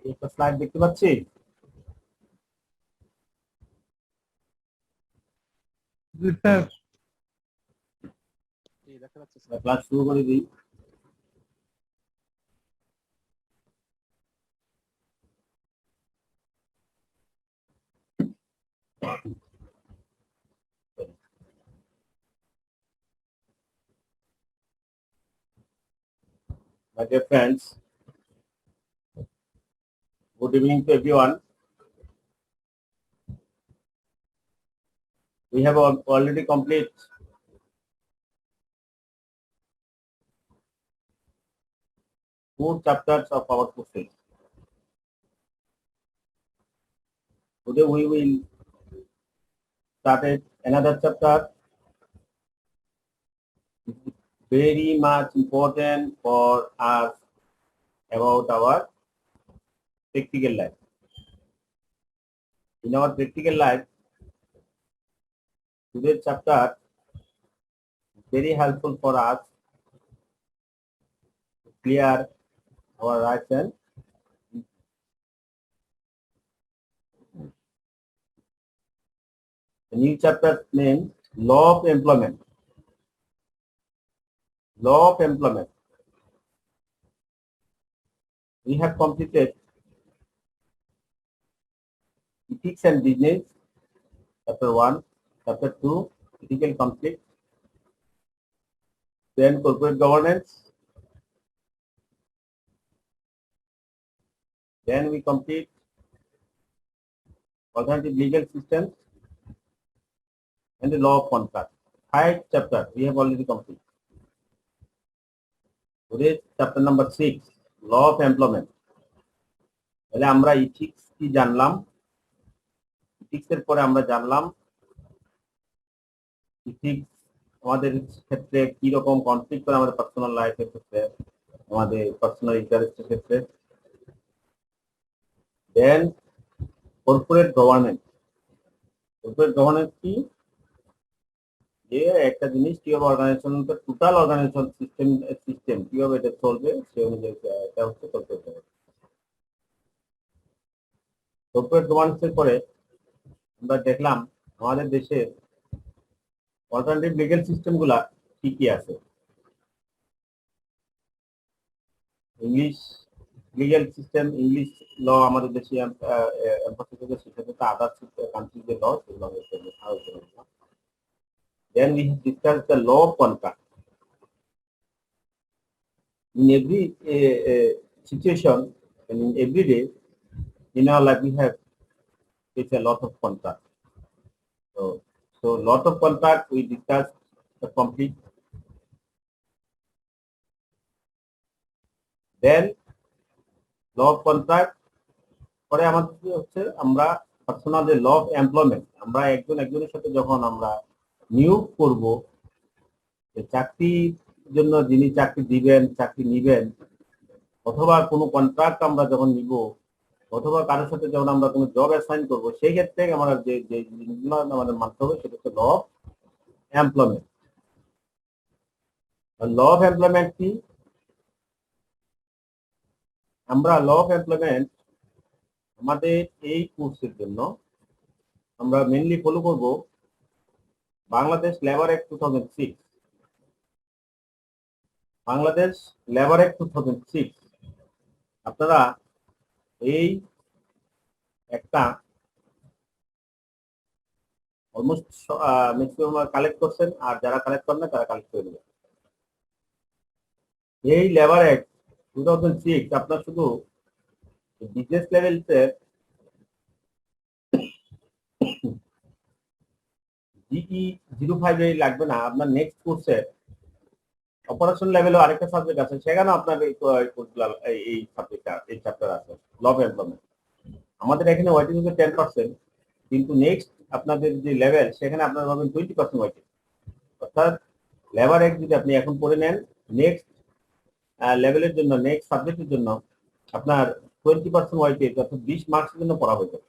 একটা স্লাইড দেখতে পাচ্ছি। ক্লাস শুরু করে দিই। My dear friends, good evening to everyone. We have already complete 4 chapters of our courses. Today we will start another chapter. Very much important for us about our practical life. In our practical life, today's chapter is very helpful for us to clear our rights and the new chapter named Law of Employment. Law of Employment. We have completed Ethics and Business, chapter 1, chapter 2, Ethical Conflict, then Corporate Governance. Then we complete Alternative Legal Systems and the Law of Contract. 5 chapters we have already completed. Today chapter number 6, Law of Employment. তাহলে আমরা ethics কি জানলাম, ইথিক্সের পরে আমরা জানলাম ethics আমাদের ক্ষেত্রে কি রকম কনফ্লিক্ট করে আমাদের পার্সোনাল লাইফের ক্ষেত্রে, আমাদের পার্সোনাল ইন্টারেস্টের ক্ষেত্রে। দেন কর্পোরেট গভর্নেন্স। কর্পোরেট গভর্নেন্স কি, যে একটা জিনিস কিভাবে অর্গানাইজেশন, টোটাল অর্গানাইজেশন সিস্টেম কিভাবে এটা চলবে সে অনুযায়ী এটা হচ্ছে কর্পোরেট গভর্নেন্স। কর্পোরেট গভর্নেন্সের পরে আমরা দেখলাম আমাদের দেশের অল্টারনেটিভ লিগ্যাল সিস্টেম গুলা কি কি আছে। ইংলিশ লিগ্যাল সিস্টেম, ইংলিশ ল আমাদের দেশে আদার কান্ট্রিজ ল সেগুলো আলোচনা করলাম। Then we have discussed the law of contract. In every situation and in every day in our life we have faced a lot of contract. So lot of contract we discussed the complete. Then law of contract পরে আমাদের কি হচ্ছে, আমরা personal যে ল of employment, আমরা একজনের সাথে যখন আমরা নিয়োগ করব, চাকরির জন্য যিনি চাকরি দিবেন, চাকরি নিবেন, অথবা কোনো কন্ট্রাক্ট আমরা যখন নিব, অথবা কারোর সাথে যখন আমরা কোনো জব অ্যাসাইন করবো, সেই ক্ষেত্রে আমরা যে জিনিসগুলো আমাদের মানতে হবে সেটা হচ্ছে law of employment. Law of employment কি, আমরা ল অফ এমপ্লয়মেন্ট আমাদের এই কোর্সের জন্য আমরা মেইনলি ফলো করব Bangladesh labour act 2006। Bangladesh labour act 2006 আপনারা এই একটা অলমোস্ট ম্যাক্সিমাম কালেক্ট করছেন, আর যারা কালেক্ট করেন না তারা কালেক্ট করে নেবেন। এই লেবার অ্যাক্ট 2006 আপনার শুধু বিজনেস লেভেলতে জিই 05 লাগবে না, আপনার নেক্সট কোর্সে অপারেশন লেভেলে আরেকটা সাবজেক্ট আছে, সেখানেও আপনার এই সাবজেক্টটা, এই চ্যাপ্টার আছে ল অফ এমপ্লয়মেন্ট। আমাদের এখানে ওয়েটিং হচ্ছে 10%, কিন্তু নেক্সট আপনাদের যে লেভেল সেখানে আপনারা পাবেন 20% ওয়েটিং। অর্থাৎ লেবার অ্যাক্ট যদি আপনি এখন পড়ে নেন, নেক্সট লেভেলের জন্য, নেক্সট সাবজেক্টের জন্য আপনার 20% ওয়েটেজ, অর্থাৎ 20 মার্কসের জন্য পড়া হয়ে যাবে।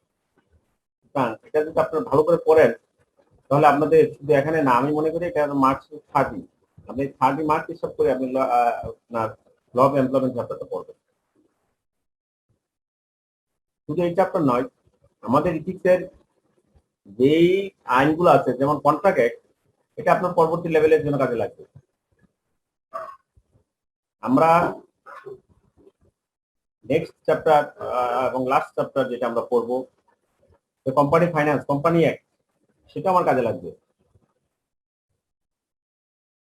এটা যদি আপনারা ভালো করে পড়েন তাহলে আপনাদের শুধু এখানে না, আমি মনে করি এটা মার্কস 30, আপনি 30 মার্ক হিসাব করে আপনি আপনার ল অফ এমপ্লয়মেন্ট চ্যাপ্টারটা পড়বেন। শুধু এই চ্যাপ্টার নয়, আমাদের ইথিক্সের যেই আইনগুলো আছে যেমন কন্ট্রাক্ট অ্যাক্ট, এটা আপনার পরবর্তী লেভেলের জন্য কাজে লাগবে। আমরা নেক্সট চ্যাপ্টার এবং লাস্ট চ্যাপ্টার যেটা আমরা পড়বো কোম্পানি ফাইন্যান্স, কোম্পানি অ্যাক্ট, সেটা আমার কাজে লাগবে।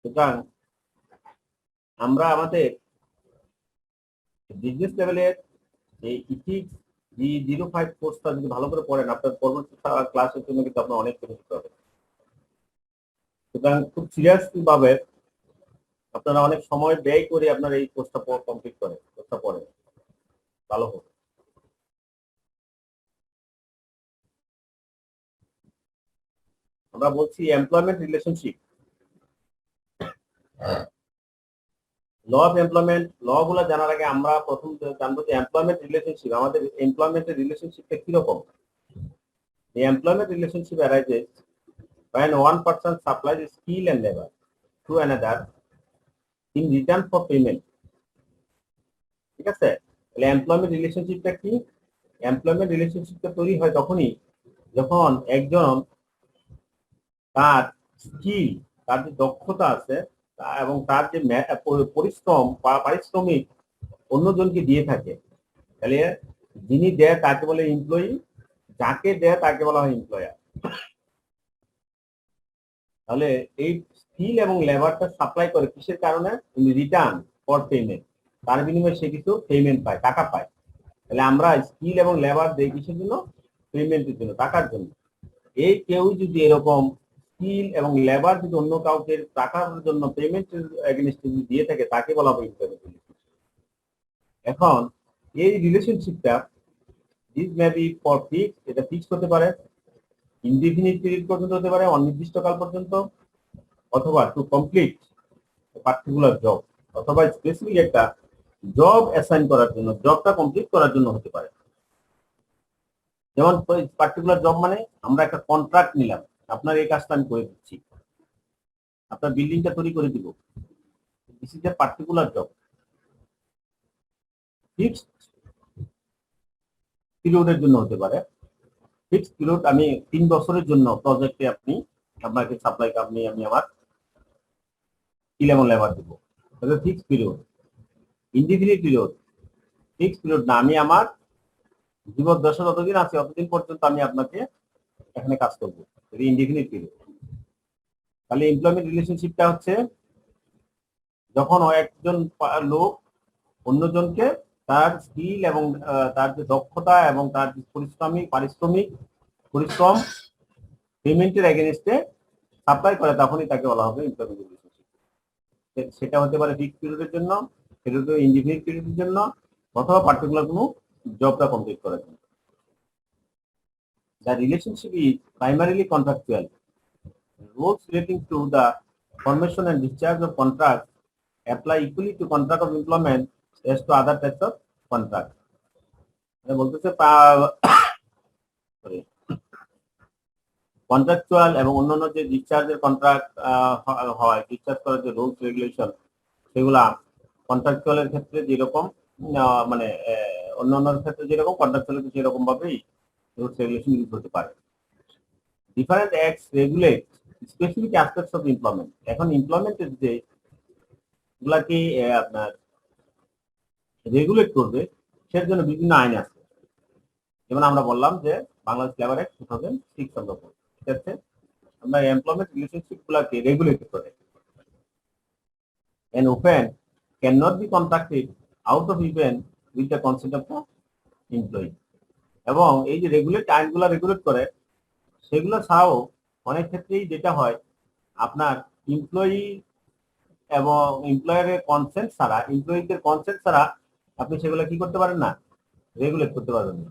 সুতরাং আমরা আমাদের বিজনেস লেভেলের এই ইথিক্স G05 কোর্সটা যদি ভালো করে পড়েন, আপনার পরবর্তী ক্লাসের জন্য কিন্তু আপনার অনেক কিছু শিখতে হবে। সুতরাং খুব সিরিয়াসলি ভাবে আপনারা অনেক সময় ব্যয় করে আপনার এই কোর্সটা কমপ্লিট করেন, কোর্সটা পড়েন, ভালো হবে। আমরা বলছি employment relationship, law of employment. Law গুলো জানার আগে আমরা প্রথম জানবো যে এমপ্লয়মেন্ট রিলেশনশিপ, আমাদের এমপ্লয়মেন্টের রিলেশনশিপটা কিরকম। The employment relationship arises when one person supplies skill and labor to another in return for payment. ঠিক আছে, তাহলে এমপ্লয়মেন্ট রিলেশনশিপটা কি? এমপ্লয়মেন্ট রিলেশনশিপটা তৈরি হয় তখনই যখন একজন তার স্কিল, তার যে দক্ষতা আছে এবং তার যে পরিশ্রম বা পারিশ্রমিক অন্যজনকে দিয়ে থাকে। তাহলে যিনি দেয় তাকে বলে এমপ্লয়ি, যাকে দেয় তাকে বলা হয় এমপ্লয়ার। তাহলে এই স্কিল এবং লেবারটা সাপ্লাই করে কিসের কারণে? রিটার্ন ফর পেমেন্ট, তার বিনিময়ে সে কিছু পেমেন্ট পায়, টাকা পায়। তাহলে আমরা স্কিল এবং লেবার দেই কিসের জন্য? পেমেন্টের জন্য, টাকার জন্য। এই কেউ যদি এরকম স্কিল এবং লেবার যদি অন্য কাউকে টাকার জন্য পেমেন্টের এগেইনস্টে যদি দিয়ে থাকে, তাকে বলা হবে এমপ্লয়মেন্ট রিলেশনশিপ। এখন এই রিলেশনশিপটা this may be for fix, এটা ফিক্স হতে পারে, ইনডিফিনিট পিরিয়ড পর্যন্ত হতে পারে, অনির্দিষ্টকাল পর্যন্ত, অথবা টু কমপ্লিট পার্টিকুলার জব, অথবা স্পেসিফিক একটা জব অ্যাসাইন করার জন্য, জবটা কমপ্লিট করার জন্য হতে পারে। যেমন পার্টিকুলার জব মানে আমরা একটা কন্ট্রাক্ট নিলাম, আপনার এই কাজটা আমি করে দিচ্ছি, আপনার বিল্ডিংটা তৈরি করে দিব, this is a particular job. Fixed পিরিয়ডের জন্য হতে পারে, ফিক্সড পিরিয়ড, আমি 3 বছরের জন্য প্রজেক্টে আপনাকে সাপ্লাই, আমি আমার স্কিল এবং লেবার দিব, তাহলে fixed period. Indefinite period, fixed period না, আমি আমার জীবদ্দশা যতদিন আছে ততদিন পর্যন্ত আমি আপনাকে এখানে কাজ করবো, ইনডিফিনিট পিরিয়ড। তাহলে এমপ্লয়মেন্ট রিলেশনশিপটা হচ্ছে যখন একজন লোক অন্যজনকে তার স্কিল এবং তার যে দক্ষতা এবং তার যে পারিশ্রমিক পরিশ্রম পেমেন্টের এগেইনস্টে সাপ্লাই করে, তখনই তাকে বলা হবে এমপ্লয়মেন্ট রিলেশনশিপ। সেটা হতে পারে ফিক্সড পিরিয়ডের জন্য, সেটা হতে পারে ইনডিফিনিট পিরিয়ডের জন্য, অথবা পার্টিকুলার কোনো জবটা কমপ্লিট করার জন্য। The relationship is primarily contractual. Rules relating to the formation and discharge of contracts apply equally to contract of employment as to other types of contract. বলতেছে কন্ট্রাকচুয়াল এবং অন্যান্য যে ডিসচার্জের কন্ট্রাক্ট হয়, ডিসচার্জ করার যে রুলস রেগুলেশন, সেগুলা কন্ট্রাকচুয়ালের ক্ষেত্রে যেরকম মানে অন্যান্য ক্ষেত্রে যেরকম, কন্ট্রাকচুয়ালের সেরকম ভাবেই রুলস রেগুলেশন ইউজ হতে পারে। Different acts regulate specific aspects of employment. এখন এমপ্লয়মেন্টের যে গুলাকে আপনার রেগুলেট করবে, সের জন্য বিভিন্ন আইন আছে। যেমন আমরা বললাম যে বাংলাদেশ লেবার অ্যাক্ট 2006 আমরা পড়ি, ঠিক আছে? আমরা এমপ্লয়মেন্ট রিলেশনশিপ গুলাকে রেগুলেট করে। An offence cannot be contracted out of even with the consent of the employee. এবং এই যে রেগুলেট আইনগুলা রেগুলেট করে, সেগুলো ছাড়াও অনেক ক্ষেত্রেই যেটা হয়, আপনার এমপ্লয়ি এবং এমপ্লয়ারের কনসেন্ট ছাড়া, এমপ্লয়িদের কনসেন্ট ছাড়া আপনি সেগুলো কি করতে পারেন না, রেগুলেট করতে পারবেন না।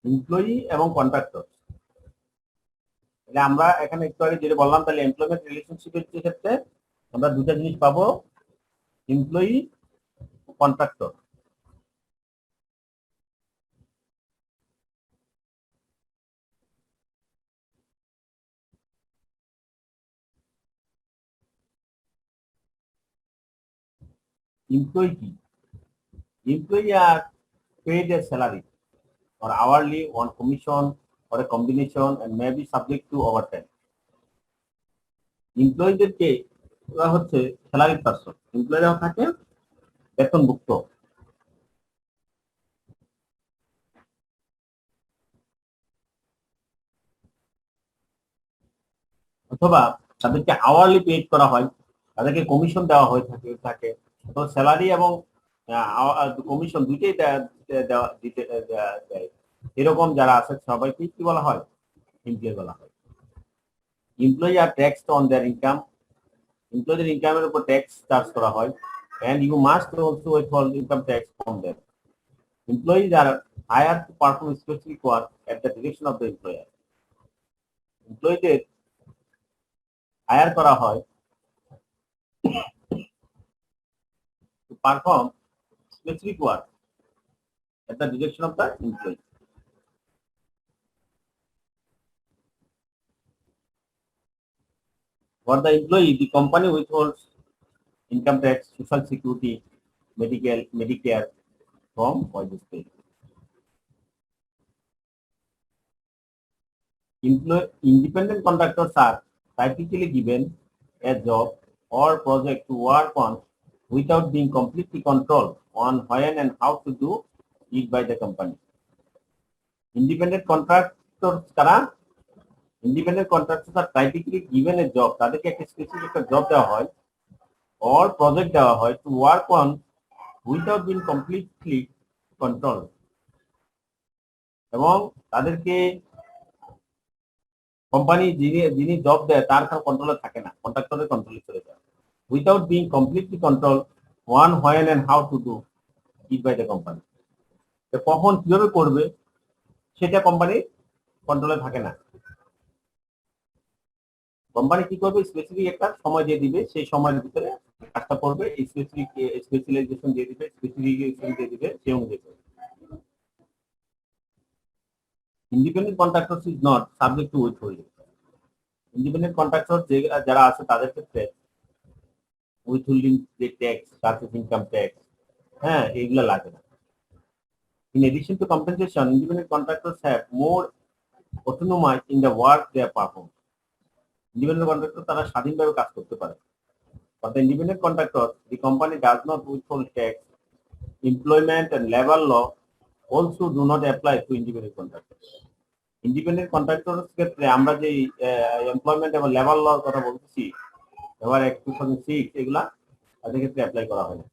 এমপ্লয়ি এবং কন্ট্রাক্টর, তাহলে আমরা এখানে একটু আগে যেটা বললাম, তাহলে এমপ্লয়মেন্ট রিলেশনশিপের ক্ষেত্রে আমরা দুটা জিনিস পাবো, এমপ্লয়ি, কন্ট্রাক্টর। এমপ্লয়ি কি? Employee are paid a salary or hourly on commission or a combination and may be subject to overtime. এমপ্লয়ীদেরকে ওরা হচ্ছে স্যালারি পার্সন, এমপ্লয়িরা থাকে বেতনভুক্ত, অথবা তাদেরকে আওয়ারলি পেড করা হয়, তাদেরকে কমিশন দেওয়া হয়ে থাকে। তো স্যালারি এবং কমিশন দুইটাই দেওয়া দিতে দেয়। এরকম যারা আছে সবাইকে কি বলা হয়? এমপ্লয়ি বলা হয়। Employee are tax on their income, এমপ্লয়ীদের ইনকামের উপর ট্যাক্স চার্জ করা হয়, and you must also withhold income tax from them. Employees are hired to perform specific work at the direction of the employer. এমপ্লয়ীদের hire করা হয় to perform specific work at the direction of the employee. For the employee, the company withholds income tax, social security, Medicare from wages paid. Independent contractors are typically given a job or project to work on without being completely controlled on when and how to do it by the company. Independent contractors কারা? Independent contractors are typically given a job, তাদেরকে একটা specific একটা job দেওয়া হয় or project দেওয়া হয় to work on without being completely controlled, এবং তাদেরকে কোম্পানি যিনি জব দেয় তার কন্ট্রোলে থাকে না, কন্ট্রাক্টরের কন্ট্রোলে চলে যায়। Without being completely control one when and how to do it by the company, কখন কিভাবে করবে সেটা কোম্পানির কন্ট্রোলে থাকে না। কোম্পানি কি করবে? স্পেসিফিক একটা সময় দিয়ে দিবে, সেই সময়ের ভিতরে কাজটা করবে, স্পেসিফিক স্পেশালাইজেশন দিয়ে দিবে, স্পেসিফিকেশন দিয়ে দিবে, সেই অনুযায়ী করবে। Independent contractor is not subject to withholding. Independent contractor যারা আছে তাদের ক্ষেত্রে উইথহোল্ডিং যে ট্যাক্স, সার্ভিস ইনকাম ট্যাক্স, হ্যাঁ, এগুলো লাগে না। In addition to compensation, independent contractors have more autonomy in the work they perform. Independent contractor তারা স্বাধীনভাবে কাজ করতে পারে। For the independent contractor, the company does not withhold tax. Employment and labor law also do not apply to independent contractors. Independent contractors ক্ষেত্রে আমরা যে employment এবং labour লর কথা বলতেছি, এবার 2006 এগুলা তাদের ক্ষেত্রে অ্যাপ্লাই করা হয় না।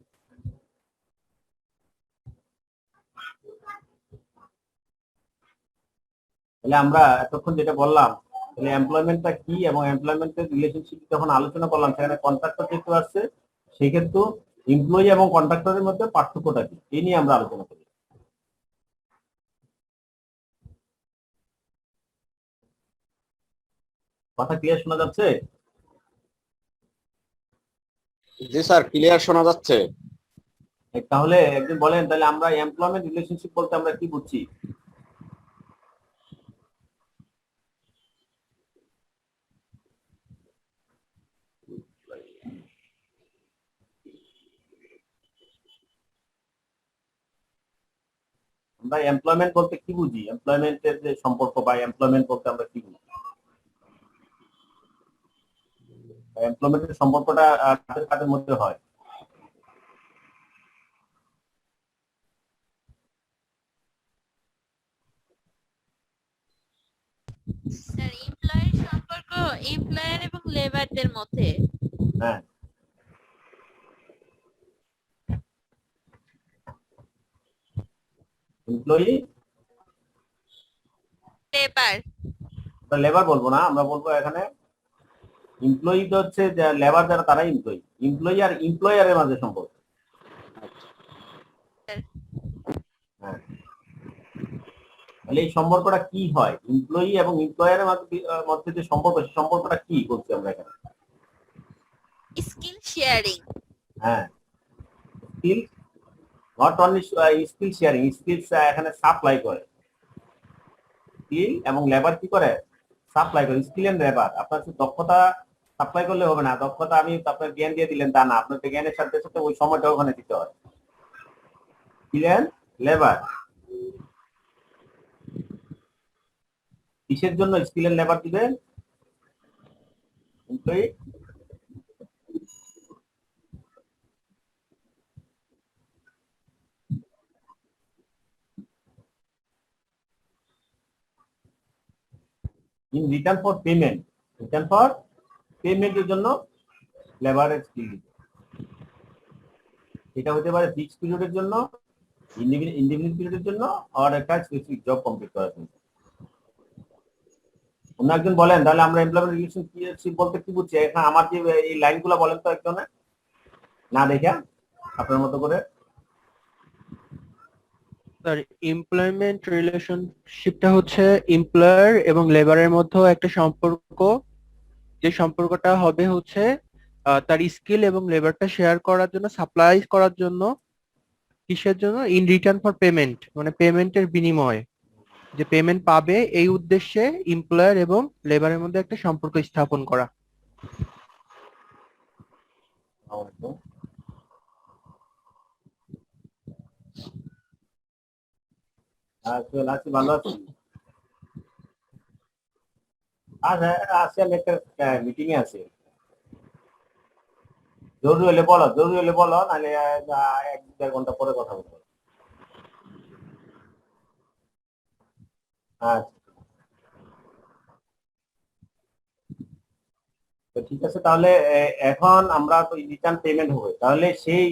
তাহলে আমরা এতক্ষণ যেটা বললাম, তাহলে এমপ্লয়মেন্টটা কি এবং এমপ্লয়মেন্টের রিলেশনশিপ যখন আলোচনা করলাম, সেখানে কন্ট্রাক্টর যেহেতু আসছে, সেক্ষেত্রে এমপ্লয়ি এবং কন্ট্রাক্টরের মধ্যে পার্থক্যটা কি, এই নিয়ে আমরা আলোচনা করি। কথা ক্লিয়ার শোনা যাচ্ছে? জি স্যার, ক্লিয়ার শোনা যাচ্ছে। তাহলে একদিন বলেন, তাহলে আমরা এমপ্লয়মেন্ট রিলেশনশিপ বলতে আমরা কি বুঝছি? আমরা এমপ্লয়মেন্ট বলতে কি বুঝি? এমপ্লয়মেন্টের যে সম্পর্ক বা এমপ্লয়মেন্ট বলতে আমরা কি বুঝি? এমপ্লয়মেন্টের সম্পর্কটা কাদের কাদের মধ্যে হয়? স্যার, এমপ্লয়ের সম্পর্ক এমপ্লয়ার এবং লেবারদের মধ্যে। হ্যাঁ, এমপ্লয়ি লেবার লেবার বলবো না, আমরা বলবো এখানে এমপ্লয়ি হচ্ছে লেবার যারা তারা এমপ্লয়ি, এমপ্লয়ি আর এমপ্লয়ারের মাঝে সম্পর্ক। হ্যাঁ, তাহলে এই সম্পর্কটা কি হয়? এমপ্লয়ি এবং এমপ্লয়ারের মধ্যে যে সম্পর্ক, সেই সম্পর্কটা কি বলছি আমরা এখানে? Skill sharing. হ্যাঁ, skill, not only skill sharing, skills এখানে সাপ্লাই করে, স্কিল এবং লেবার কি করে? সাপ্লাই করে। স্কিল এন্ড লেবার, আপনার দক্ষতা সাপ্লাই করলে হবে না, দক্ষতা আমি আপনার জ্ঞান দিয়ে দিলেন তা না, আপনার জ্ঞানের সাথে সাথে ওই সময়টা ওখানে দিতে হয়। স্কিল এন্ড লেবার, কিসের জন্য স্কিল এন্ড লেবার দিবেন? Employee in return for payment, return for পেমেন্টের জন্য লেবারের স্কিল দিতে। এটা হতে পারে ফিক্সড পিরিয়ডের জন্য, ইন্ডিভিজুয়াল পিরিয়ডের জন্য, আর একটা স্পেসিফিক জব কমপ্লিট করার জন্য। অন্য একজন বলেন তাহলে আমরা এমপ্লয়মেন্ট রিলেশনশিপ বলতে কি বুঝছি? এখানে আমার যে এই লাইনগুলো বলেন তো একজনে না দেখে আপনার মতো করে। স্যার এমপ্লয়মেন্ট রিলেশনশিপটা হচ্ছে এমপ্লয়ার এবং লেবারের মধ্যে একটা সম্পর্ক, যে সম্পর্কটা হবে হচ্ছে তার স্কিল এবং লেবারটা শেয়ার করার জন্য, সাপ্লাই করার জন্য। কিসের জন্য? ইন রিটার্ন ফর পেমেন্ট, মানে পেমেন্টের বিনিময়ে যে পেমেন্ট পাবে এই উদ্দেশ্যে এমপ্লয়ার এবং লেবারের মধ্যে একটা সম্পর্ক স্থাপন করা। আছি, ভালো আছি। আজকে আমি একটা মিটিং এ আছি। জরুরি হলে বলো, নাহলে 1-2 ঘন্টা পরে কথা বলবো। আচ্ছা, তো ঠিক আছে। তাহলে এখন আমরা তো রিটার্ন পেমেন্ট হবে, তাহলে সেই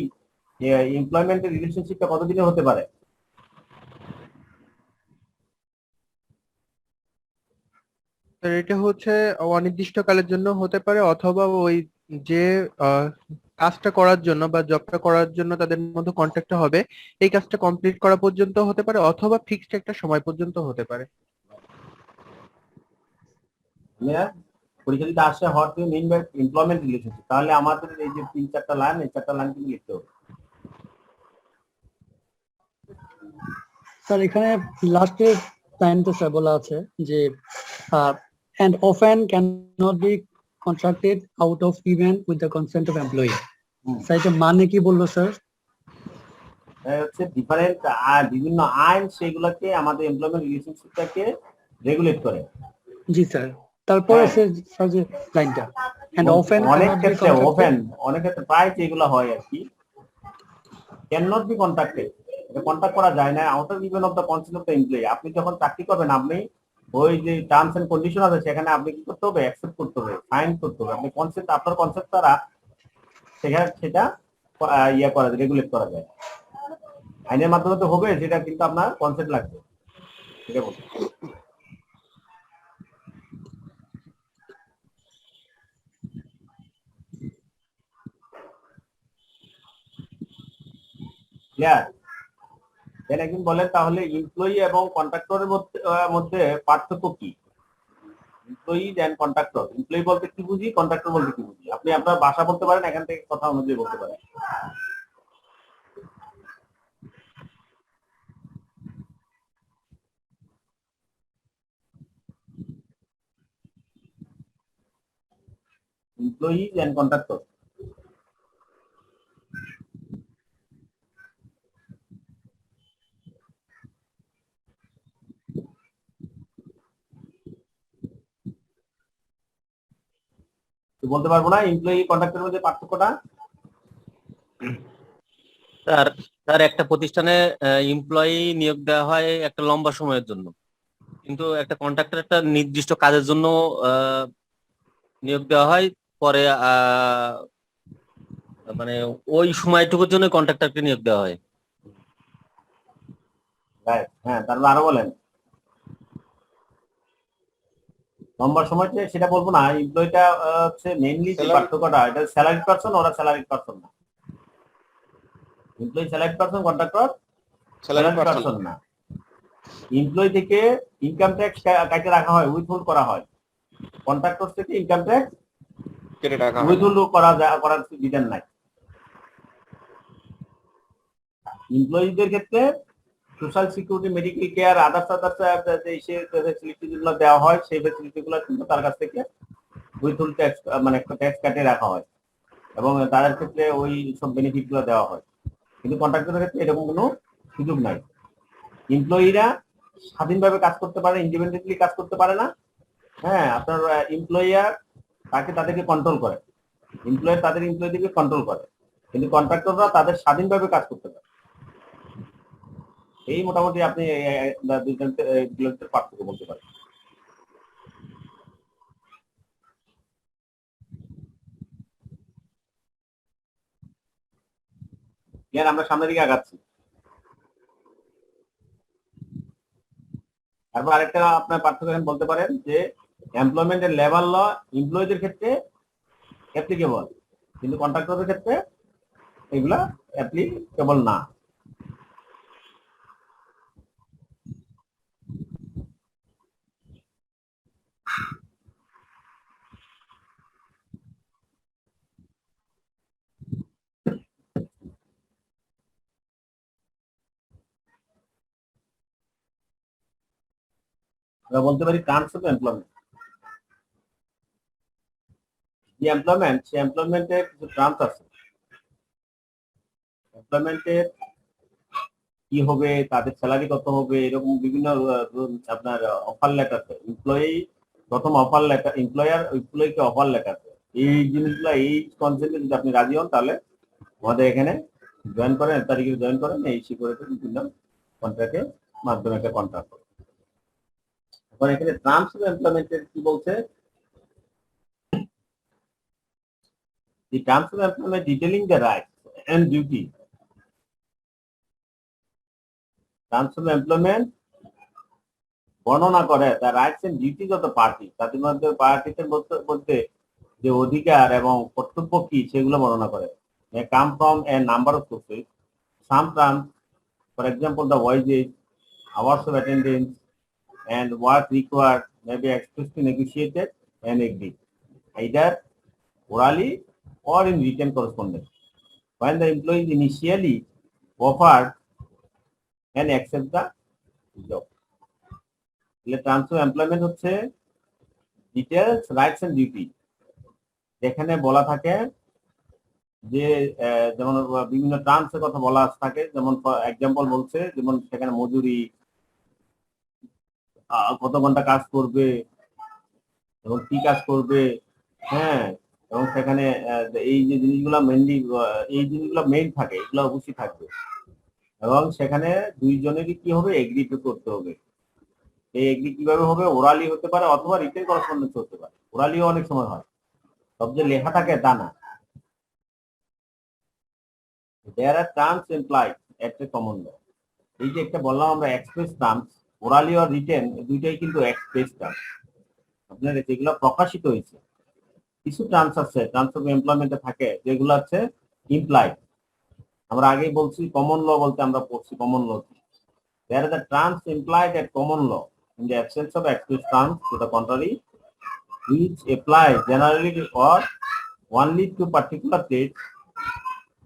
এমপ্লয়মেন্টের রিলেশনশিপটা কতদিনে হতে পারে? স্যার এটা হচ্ছে অনির্দিষ্টকালের জন্য হতে পারে, অথবা ওই যে কাজটা করার জন্য বা জবটা করার জন্য তাদের মধ্যে কন্ট্যাক্টটা হবে এই কাজটা কমপ্লিট করা পর্যন্ত হতে পারে, অথবা ফিক্সড একটা সময় পর্যন্ত হতে পারে। পরীক্ষা দিতে আসছে what you mean by employment relationship, তাহলে আমাদের এই যে 3-4টা লাইন, এই 4টা লাইন কিন্তু লিখতে হবে। স্যার এখানে লাস্টের লাইনতে স্যার বলা আছে যে and often cannot be contracted out of even with the consent of employee. Sir এটা মানে কি বললো স্যার? হচ্ছে ডিফারেন্ট বিভিন্ন আইন সেগুলোকে আমাদের এমপ্লয়মেন্ট রিলেশনশিপটাকে রেগুলেট করে। জি স্যার, তারপরে স্যার যে লাইনটা and often অনেক cannot be ক্ষেত্রে contracted. অনেক ক্ষেত্রে প্রায় যেগুলো হয় আর কি, ক্যান নট বি কন্ট্যাক্টেড, এটা কন্ট্যাক্ট করা যায় না out of even of the consent of the employee. আপনি যখন চাকরি করবেন, আপনি ওই যে টার্মস এন্ড কন্ডিশন আছে সেখানে আপনি কি করতে হবে? অ্যাকসেপ্ট করতে হবে, সাইন করতে হবে। আপনি কনসেপ্ট, আপনার কনসেপ্ট দ্বারা সেটা করা যায়, রেগুলেট করা যায়। আইনের মাধ্যমে তো হবে, সেটা কিন্তু আপনার কনসেপ্ট লাগবে, সেটা বলতে। ক্লিয়ার? একদিন বলেন তাহলে এমপ্লয়ি এবং কন্ট্রাক্টরের মধ্যে পার্থক্য কি? এমপ্লয়ি এন্ড কন্ট্রাক্টর, এমপ্লয়ি বলতে কি বুঝি, কন্ট্রাক্টর বলতে কি বুঝি? আপনি আপনার ভাষা বলতে পারেন, এখান থেকে কথা অনুযায়ী বলতে পারেন। এমপ্লয়ি এন্ড কন্ট্রাক্টর, বলতে পারবো না এমপ্লয়ি কন্ট্রাক্টরের মধ্যে পার্থক্যটা। স্যার স্যার একটা প্রতিষ্ঠানে এমপ্লয়ি নিয়োগ দেওয়া হয় একটা লম্বা সময়ের জন্য, কিন্তু একটা কন্ট্রাক্টর একটা নির্দিষ্ট কাজের জন্য নিয়োগ দেওয়া হয়। পরে মানে ওই সময়টুকুর জন্য কন্ট্রাক্টরকে নিয়োগ দেওয়া হয়। হ্যাঁ, তারপর আরো বলেন। লম্বা সময়টা সেটা বলবো না, এমপ্লয়িটা হচ্ছে মেইনলি যে পার্থক্যটা, এটা স্যালারি পারসন, ওরা স্যালারি পারসন না। Employee salary person, contractor salary person না। এমপ্লয়ি থেকে ইনকাম ট্যাক্স কাটে রাখা হয়, উইথহোল্ড করা হয়। কন্ট্রাক্টর থেকে ইনকাম ট্যাক্স কেটে রাখা হয়। উইথহোল্ড করার বিধান নাই। এমপ্লয়িদের ক্ষেত্রে social security, medical care, others facility যেগুলো দেওয়া হয়, সেই ফ্যাসিলিটি গুলো কিন্তু তার কাছ থেকে উইথহোল্ড ট্যাক্স মানে একটা ট্যাক্স কাটিয়ে রাখা হয় এবং তাদের ক্ষেত্রে ওই সব বেনিফিট গুলো দেওয়া হয়, কিন্তু কন্ট্রাক্টরের ক্ষেত্রে এরকম কোনো সুযোগ নাই। এমপ্লয়িরা স্বাধীনভাবে কাজ করতে পারে, ইন্ডিপেন্ডেন্টলি কাজ করতে পারে না। হ্যাঁ, আপনার এমপ্লয়ার তাদেরকে কন্ট্রোল করে, এমপ্লয়ার তাদের এমপ্লয়ীদেরকে কন্ট্রোল করে, কিন্তু কন্ট্রাক্টররা তাদের স্বাধীনভাবে কাজ করতে পারে। এই মোটামুটি আপনি দুইজনের পার্থক্য বলতে পারেন। আমরা সামনের দিকে আগাচ্ছি। তারপর আরেকটা আপনার পার্থক্য বলতে পারেন যে এমপ্লয়মেন্টের লেবার ল এমপ্লয়ীদের ক্ষেত্রে অ্যাপ্লিকেবল, কিন্তু কন্ট্রাক্টরের ক্ষেত্রে এগুলা অ্যাপ্লিকেবল না। আমরা বলতে পারি টার্মস অফ এমপ্লয়মেন্ট। যে এমপ্লয়মেন্ট, সে এমপ্লয়মেন্টের কিছু টার্মস আছে। এমপ্লয়মেন্টের কি হবে, তাদের স্যালারি কত হবে, এরকম বিভিন্ন আপনার অফার লেটার আছে। এমপ্লয়ি প্রথম অফার লেটার, এমপ্লয়িকে অফার লেটার, এই জিনিসগুলো, এই কনসেপ্টে যদি আপনি রাজি হন তাহলে আমাদের এখানে জয়েন করেন, তারিখে জয়েন করেন, এই করে বিভিন্ন কন্ট্রাক্টের মাধ্যমে একটা কন্ট্রাক্ট করেন। এখন এখানে টার্মস অফ এমপ্লয়মেন্টের কি বলছে, the terms of employment detailing the rights and duty. Terms of employment বর্ণনা করে the rights and duties of the party, তাদের মধ্যে পার্টিদের মধ্যে যে অধিকার এবং কর্তব্য কি সেগুলো বর্ণনা করে। They come from a number of sources. Some terms, for example, the wages, hours of attendance, and work required may be expressly negotiated and agreed, either orally or in written correspondence. When the employee is initially offered and accept the job. Terms of employment হচ্ছে details, rights and duty, যেখানে বলা থাকে যে যেমন বিভিন্ন terms এর কথা বলা থাকে, যেমন এক্সাম্পল বলছে, যেমন সেখানে মজুরি, কত ঘন্টা কাজ করবে এবং কি কাজ করবে, হ্যাঁ, এবং সেখানে এই যে জিনিসগুলো মেইনলি, এই জিনিসগুলো মেইন থাকে, এগুলো অবশ্যই থাকবে। এবং সেখানে দুইজনেরই কি হবে, এগ্রি করতে হবে। এই এগ্রি কিভাবে হবে, ওরালি হতে পারে অথবা রিটেন করেসপন্ডেন্স হতে পারে। ওরালিও অনেক সময় হয়, সব যে লেখা থাকে তা না। দেয়ার আর terms implied at a common ল। এই যে একটা বললাম আমরা express terms, orally are written দুইটাই কিন্তু এক্সপ্রেস টার্মস, আপনার যেগুলো প্রকাশিত হয়েছে। কিছু টার্মস আছে, টার্মস অফ এমপ্লয়মেন্টে থাকে যেগুলো আছে ইমপ্লাইড। আমরা আগেই বলছি কমন ল বলতে আমরা পড়ছি common law. There are the terms implied at common law in the absence of express terms to the contrary, which apply generally or only to particular trades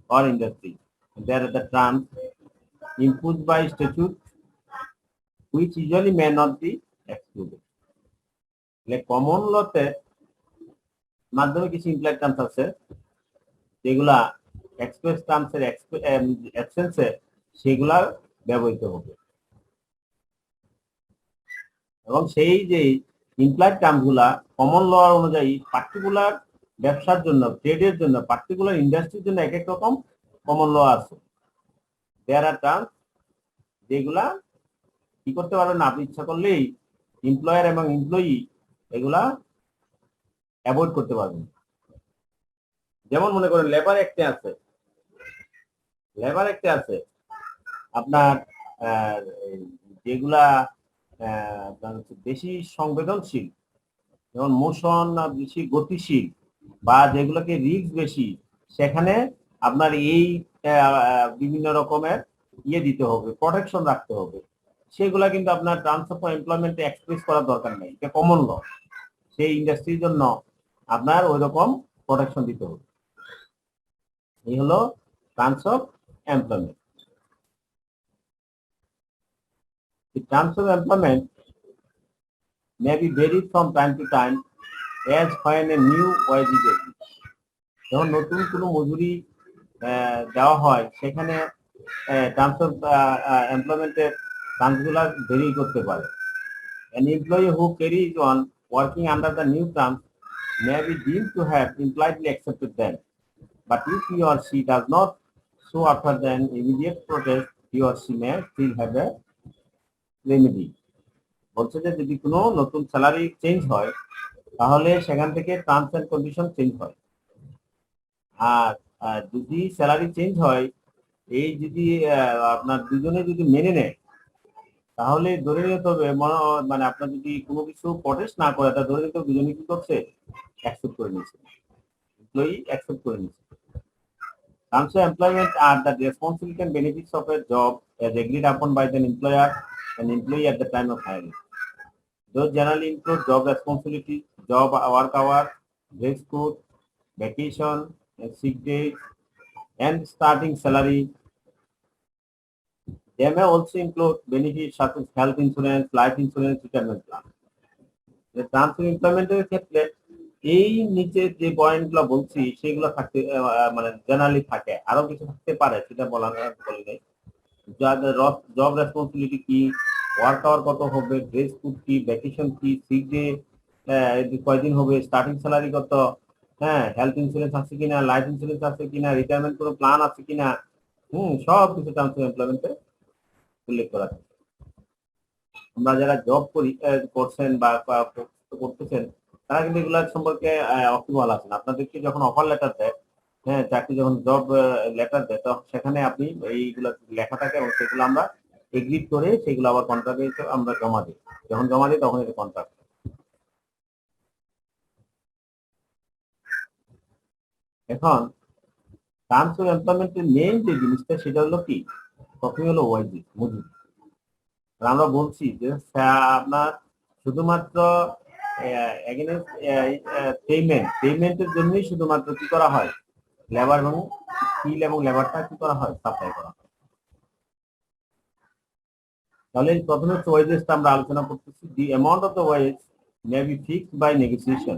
or industry. There are the terms imposed by statute, which usually may not be excluded. Common লতে মাধ্যমে কিছু implied terms আছে যেগুলা express টার্মসের অ্যাবসেন্সে সেগুলা ব্যবহৃত হবে। এবং সেই যে ইমপ্লয়েড টার্মগুলা কমন ল অনুযায়ী পার্টিকুলার ব্যবসার জন্য, ট্রেডের জন্য, পার্টিকুলার ইন্ডাস্ট্রির জন্য এক এক রকম কমন ল আছে। দেয়ার আর টার্মস যেগুলা কি করতে পারবেন না, আপনি ইচ্ছা করলেই এমপ্লয়ার এবং এমপ্লয়ি এগুলা অ্যাভয়েড করতে পারবেন। যেমন মনে করেন লেবার অ্যাক্টে আছে, লেবার অ্যাক্টে আছে আপনার যেগুলা বেশি সংবেদনশীল, যেমন মোশন বেশি গতিশীল বা যেগুলোকে রিস্ক বেশি, সেখানে আপনার এই বিভিন্ন রকমের দিতে হবে, প্রোটেকশন রাখতে হবে। সেগুলা কিন্তু আপনার টার্মস অফ এমপ্লয়মেন্টে এক্সপ্রেস করার দরকার নেই, এটা কমন ল। সেই ইন্ডাস্ট্রির জন্য আপনার ওই রকম প্রোটেকশন দিতে হবে। এই হলো terms of employment. The terms of employment may be varied from time to time as when a new wage is agreed. যখন নতুন কোনো মজুরি দেওয়া হয় সেখানে টার্মস অফ এমপ্লয়মেন্টের টার্মসগুলো ভেরি করতে পারে। An employee who carries on working under the new terms may be deemed to have impliedly accepted them, but if he or she does not so after an immediate protest, he or she may still have a remedy. বলছে যে যদি কোনো নতুন salary change হয় তাহলে সেখান থেকে terms and condition change হয়। আর যদি স্যালারি চেঞ্জ হয়, এই যদি আপনার দুজনে যদি মেনে নেয় তাহলে ধরে নিতে হবে মানে আপনার যদি কোনো কিছু প্রটেস্ট না করে তা ধরে নিতে হবে দুজনে কি করছে, অ্যাকসেপ্ট করে নিচ্ছে, এমপ্লয়ি অ্যাকসেপ্ট করে নিচ্ছে। Terms of employment are the responsibility and benefits of a job as agreed upon by the employer and employee at the time of hiring. Those generally include job responsibility, job work hour, dress code, vacation, and sick days, and starting salary. They may also include benefits such as health insurance, life insurance, retirement plan. The terms of employment এর ক্ষেত্রে এই নিচে যে পয়েন্টগুলো বলছি সেগুলো থাকতে মানে জেনারেলি থাকে, আরো কিছু থাকতে পারে সেটা বলি নাই। জব রেসপন্সিবিলিটি কি, ওয়ার্ক আওয়ার কত হবে, ড্রেস কোড কি, ভ্যাকেশন কি, সিক ডে কয়দিন হবে, স্টার্টিং স্যালারি কত, হ্যাঁ, হেলথ ইন্স্যুরেন্স আছে কিনা, লাইফ ইন্স্যুরেন্স আছে কিনা, রিটায়ারমেন্ট কোনো প্ল্যান আছে কিনা, সব কিছু টার্মস অফ এমপ্লয়মেন্টে উল্লেখ করা থাকে। আমরা যারা জব করছেন বা করতেছেন তারা কিন্তু এগুলো সম্পর্কে অকিবহাল আছেন। আপনাদেরকে যখন অফার লেটার দেয়, হ্যাঁ, চাকরি যখন জব লেটার দেয় তখন সেখানে আপনি এইগুলো লেখা থাকে এবং সেগুলো আমরা এগ্রিড করে সেগুলো আবার কন্ট্রাক্টে আমরা জমা দিই। যখন জমা দিই তখন এটা কন্ট্রাক্ট। এখন টার্মস অফ এমপ্লয়মেন্টের মেইন যে জিনিসটা সেটা হলো কি, প্রথমে হলো ওয়াইজেস, মজুরি। আমরা বলছি যে আপনার শুধুমাত্র পেমেন্টের জন্যই শুধুমাত্র কি করা হয়, লেবার এবং স্কিল এবং লেবারটা কি করা হয়, সাপ্লাই করা হয়। তাহলে প্রথমে হচ্ছে ওয়েজেসটা আমরা আলোচনা করতেছি। The amount of the wage may be fixed by negotiation.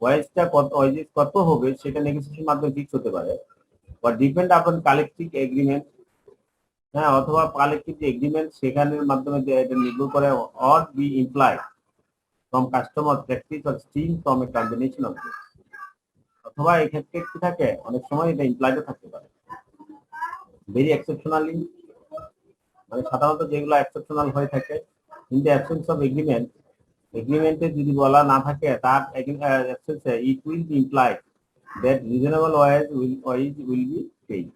ওয়েজটা ওয়েজেস কত হবে সেটা নেগোসিয়েশন মাধ্যমে ফিক্স হতে পারে, বা ডিপেন্ড আপন কালেকটিভ এগ্রিমেন্ট, হ্যাঁ, অথবা কালেকটিভ এগ্রিমেন্ট সেখানের মাধ্যমে এটা নির্ভর করে, or be implied from customer practice or seen from a combination of this. অথবা এই ক্ষেত্রে কি থাকে, অনেক সময় এটা ইমপ্লাইডও থাকতে পারে। ভেরি এক্সেপশনালি, মানে সাধারণত যেগুলো এক্সেপশনাল হয়ে থাকে, in the absence of agreement, এগ্রিমেন্টে যদি বলা না থাকে তার অ্যাবসেন্সে it will be implied that reasonable wage will be paid.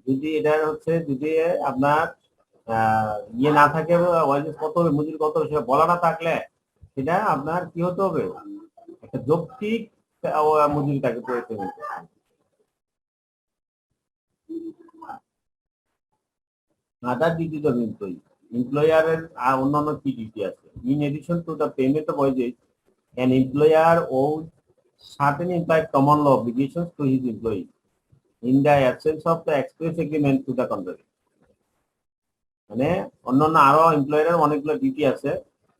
যদি এটা হচ্ছে যদি আপনার ইয়ে না থাকে, ওয়েজেস কত হবে, মজুরি কত হবে সেটা বলা না থাকলে সেটা আপনার কি হতে হবে, একটা যৌক্তিক মজুরিটাকে প্রয়োগ করতে হবে। আদার ডিউটিজ অফ এমপ্লয়ি, এমপ্লয়ারের আর অন্যান্য কি ডিউটি আছে। In addition to the payment of wages, an employer owes certain implied common law obligations to his employee in the absence of the express agreement to the contrary. মানে অন্যান্য আরো এমপ্লয়ারের অনেকগুলো duty আছে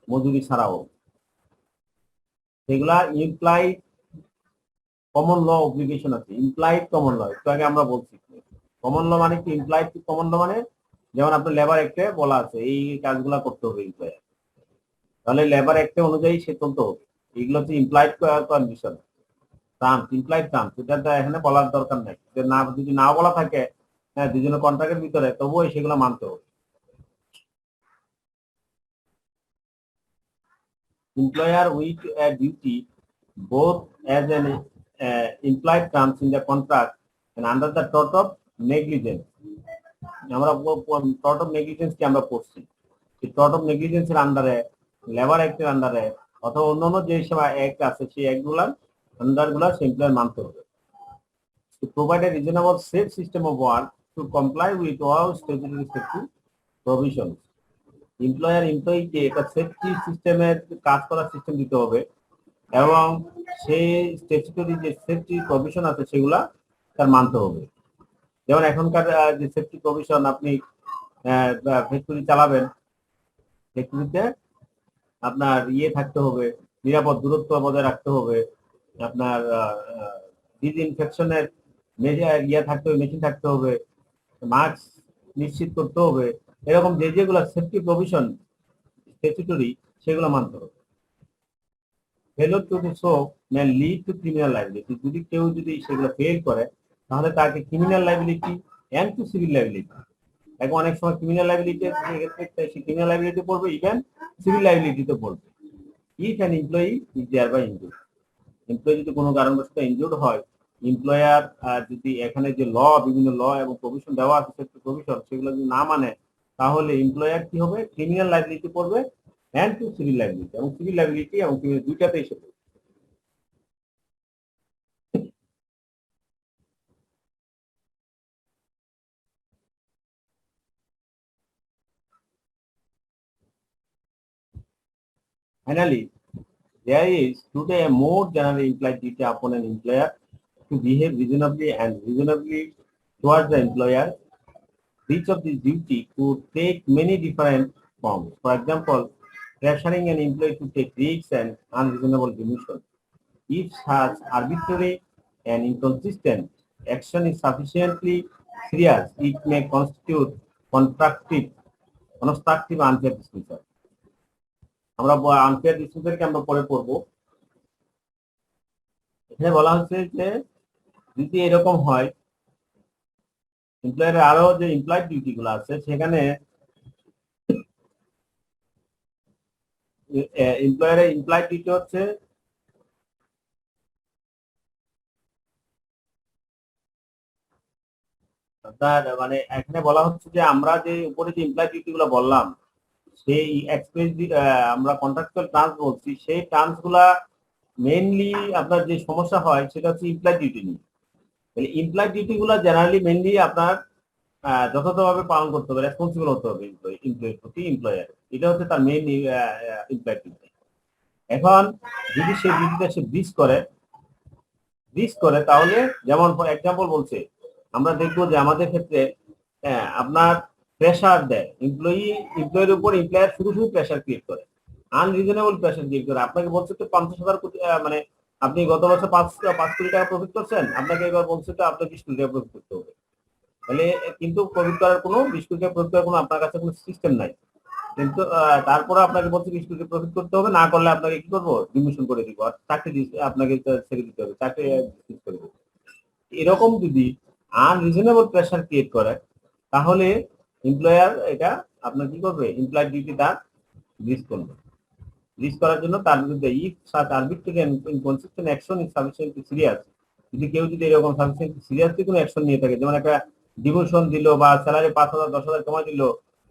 মজুরি ছাড়াও, সেগুলা ইমপ্লাইড কমন ল obligation আছে। Implied common ল একটু আগে আমরা বলছি। কমন ল মানে কি, ইমপ্লাইড কমন ল মানে যেমন আপনার লেবার অ্যাক্টে বলা আছে এই কাজগুলা করতে হবে এমপ্লয়ার, তাহলে লেবার অ্যাক্টে অনুযায়ী সে চলতে হবে। এইগুলো হচ্ছে implied condition, terms, implied terms. এটা এখানে বলার দরকার নেই, না যদি না বলা থাকে, হ্যাঁ, দুজনের কন্ট্রাক্টের ভিতরে, তবুও সেগুলো মানতে হবে। Employer with a duty both as an implied terms in the contract and under the tort of negligence. আমরা tort of negligence কি আমরা পড়ছি, এই tort of negligence এর আন্ডারে, লেবার অ্যাক্টের আন্ডারে অথবা অন্যান্য যে সব অ্যাক্ট আছে সেই অ্যাক্টগুলার আন্ডারগুলা এমপ্লয়ার মানতে হবে। To provide a reasonable safe system of work to comply with all statutory safety provisions. Employer এমপ্লয়িকে একটা সেফটি সিস্টেমের কাজ করার সিস্টেম দিতে হবে এবং সেই স্ট্যাচুটরি যে সেফটি প্রভিশন আছে সেগুলা তার মানতে হবে। যেমন এখনকার যে সেফটি প্রভিশন, আপনি ফ্যাক্টরি চালাবেন, ফ্যাক্টরিতে আপনার ইয়ে থাকতে হবে, নিরাপদ দূরত্ব বজায় রাখতে হবে, আপনার ডিসইনফেকশনের ইয়ে থাকতে হবে, মেশিন থাকতে হবে, মাস্ক নিশ্চিত করতে হবে, এরকম যেগুলো সেফটি প্রভিশন স্ট্যাচুটরি সেগুলো মানতে হবে। Failure to do so may lead to criminal liability, যদি কেউ যদি সেগুলো ফেল করে তাহলে তাকে criminal liability and to civil liability, এখন অনেক সময় ক্রিমিনাল লাইবিলিটি ক্রিমিনাল লাইবিলিটি পড়বে, ইভেন সিভিল লাইবিলিটিতে পড়বে। If an employee is thereby injured, employee যদি কোনো কারণবশত ইনজুর্ড হয়, এমপ্লয়ার যদি এখানে যে বিভিন্ন ল এবং প্রভিশন দেওয়া আছে প্রভিশন সেগুলো যদি না মানে, তাহলে এমপ্লয়ার কি হবে, ক্রিমিনাল লাইবিলিটি পড়বে এন্ড টু সিভিল লাইবিলিটি, এবং সিভিল লাইবিলিটি এবং দুইটাতেই সে পড়বে। Finally, there is today a more general implied duty upon an employer to behave reasonably and reasonably towards the employer. Each of these duty could take many different forms. For example, pressuring an employee to take risks and unreasonable demotion. If such arbitrary and inconsistent action is sufficiently serious, it may constitute constructive unfair dismissal. আমরা unfair ডিসমিসালকে আমরা পরে পড়বো। এখানে বলা হচ্ছে যে যদি এরকম হয়, এমপ্লয়ারের আরো যে এমপ্লয়েড ডিউটি গুলো আছে সেখানে এমপ্লয়ারের এমপ্লয়েড ডিউটি হচ্ছে তার মানে এখানে বলা হচ্ছে যে আমরা যে উপরে যে এমপ্লয়েড ডিউটি গুলো বললাম, সেই এক্সপ্রেস আমরা কন্ট্রাকচুয়াল টার্মস বলছি, সেই টার্মস গুলা মেইনলি আপনার যে সমস্যা হয় সেটা হচ্ছে ইমপ্লয়েড ডিউটি নিয়ে। তাহলে ইমপ্লয়েড ডিউটি গুলো জেনারেলি মেইনলি আপনার যথাযথভাবে পালন করতে হবে, রেসপন্সিবল হতে হবে এমপ্লয়ের প্রতি, এমপ্লয়ার, এটা হচ্ছে তার মেইন ইমপ্লয়েড ডিউটি। এখন যদি সেই ডিউটিটা সে ব্রিজ করে তাহলে, যেমন ফর এক্সাম্পল বলছে, আমরা দেখবো যে আমাদের ক্ষেত্রে আপনার প্রেশার দেয় এমপ্লয়ের উপর, এমপ্লয়ার শুধু প্রেশার ক্রিয়েট করে, আনরিজনেবল প্রেশার ক্রিয়েট করে। আপনাকে বলছে তো 50,000 মানে আপনি গত বছর 5 কোটি টাকা প্রফিট করছেন, আপনাকে এবার বলছে তো আপনাকে 20 কোটি টাকা প্রফিট করতে হবে। তাহলে কিন্তু প্রফিট করার কোনো 20 কোটি টাকা প্রফিট করার কোনো আপনার কাছে কোনো সিস্টেম নাই, কিন্তু তারপরে আপনাকে বলছে 20 কোটি প্রফিট করতে হবে, না করলে আপনাকে কি করবো, ডিমিশন করে দিব, আর চাকরি আপনাকে ছেড়ে দিতে হবে, চাকরি করে দেবো। এরকম যদি আনরিজনেবল প্রেশার ক্রিয়েট করে তাহলে এমপ্লয়ার এটা আপনার কি করবে, এমপ্লয়েড ডিউটি তার ব্রিজ করবে। ব্রিজ করার জন্য তার বিরুদ্ধে if such arbitrary and inconsistent action is sufficiently serious, যদি কেউ যদি এরকম সাফিসিয়েন্টলি সিরিয়াসলি কোনো অ্যাকশন নিয়ে থাকে, যেমন একটা ডিমোশন দিল বা স্যালারি 5,000 10,000 কমা দিল,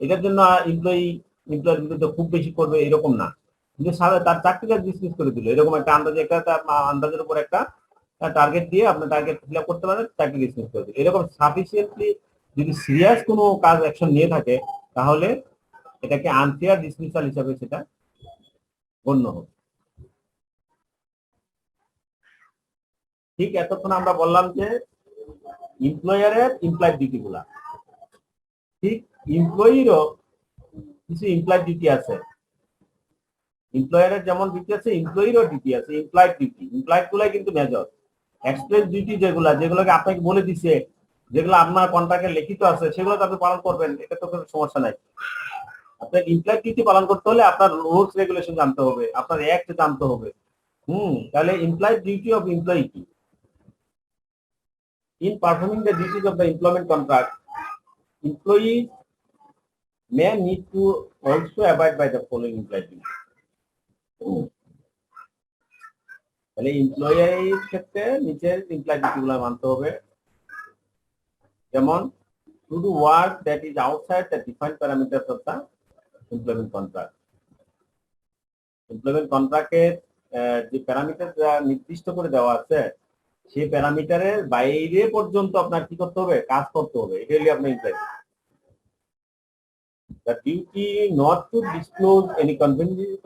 এটার জন্য এমপ্লয়ের বিরুদ্ধে খুব বেশি করবে এরকম না, কিন্তু তার চাকরিটা ডিসমিস করে দিল, এরকম একটা আন্দাজের উপর একটা টার্গেট দিয়ে আপনার টার্গেট ফিল আপ করতে পারেন, চাকরি ডিসমিস করে দিল। এরকম সাফিসিয়েন্টলি যদি সিরিয়াস কোনো কাজ অ্যাকশন নিয়ে থাকে তাহলে এটাকে আনফেয়ার ডিসমিসাল হিসাবে সেটা গণ্য হবে। ঠিক এতক্ষণ আমরা বললাম যে এমপ্লয়ারের এমপ্লয়েড ডিউটি গুলা, ঠিক এমপ্লয়িরও কিছু এমপ্লয়েড ডিউটি আছে। এমপ্লয়ারের যেমন ডিউটি আছে, এমপ্লয়িরও ডিউটি আছে, এমপ্লয়েড ডিউটি। এমপ্লয়েড গুলাই কিন্তু মেজর। এক্সপ্রেস ডিউটি যেগুলোকে আপনাকে বলে দিছে, যেগুলো আপনার কন্ট্রাক্টে লিখিত আছে, সেগুলো তো আপনি পালন করবেন, এটা তো কোনো সমস্যা নাই। আপনার এমপ্লয়েড ডিউটি পালন করতে হলে আপনার রুলস রেগুলেশন জানতে হবে, আপনার অ্যাক্ট জানতে হবে। তাহলে এমপ্লয়েড ডিউটি অফ এমপ্লয়ি কি? In performing the duties of the employment contract, employees may need to also abide by the following implied duties. তাহলে এমপ্লয়ির ক্ষেত্রে নিচের ইমপ্লয়েড ডিউটি গুলো মানতে হবে, যেমন to do work that is outside the defined parameters of the employment contract. Employment কন্ট্রাক্টের যে parameter নির্দিষ্ট করে দেওয়া আছে, সেই প্যারামিটারের বাইরে পর্যন্ত আপনার কি করতে হবে, কাজ করতে হবে, এটাই আপনার employed. The duty not to disclose any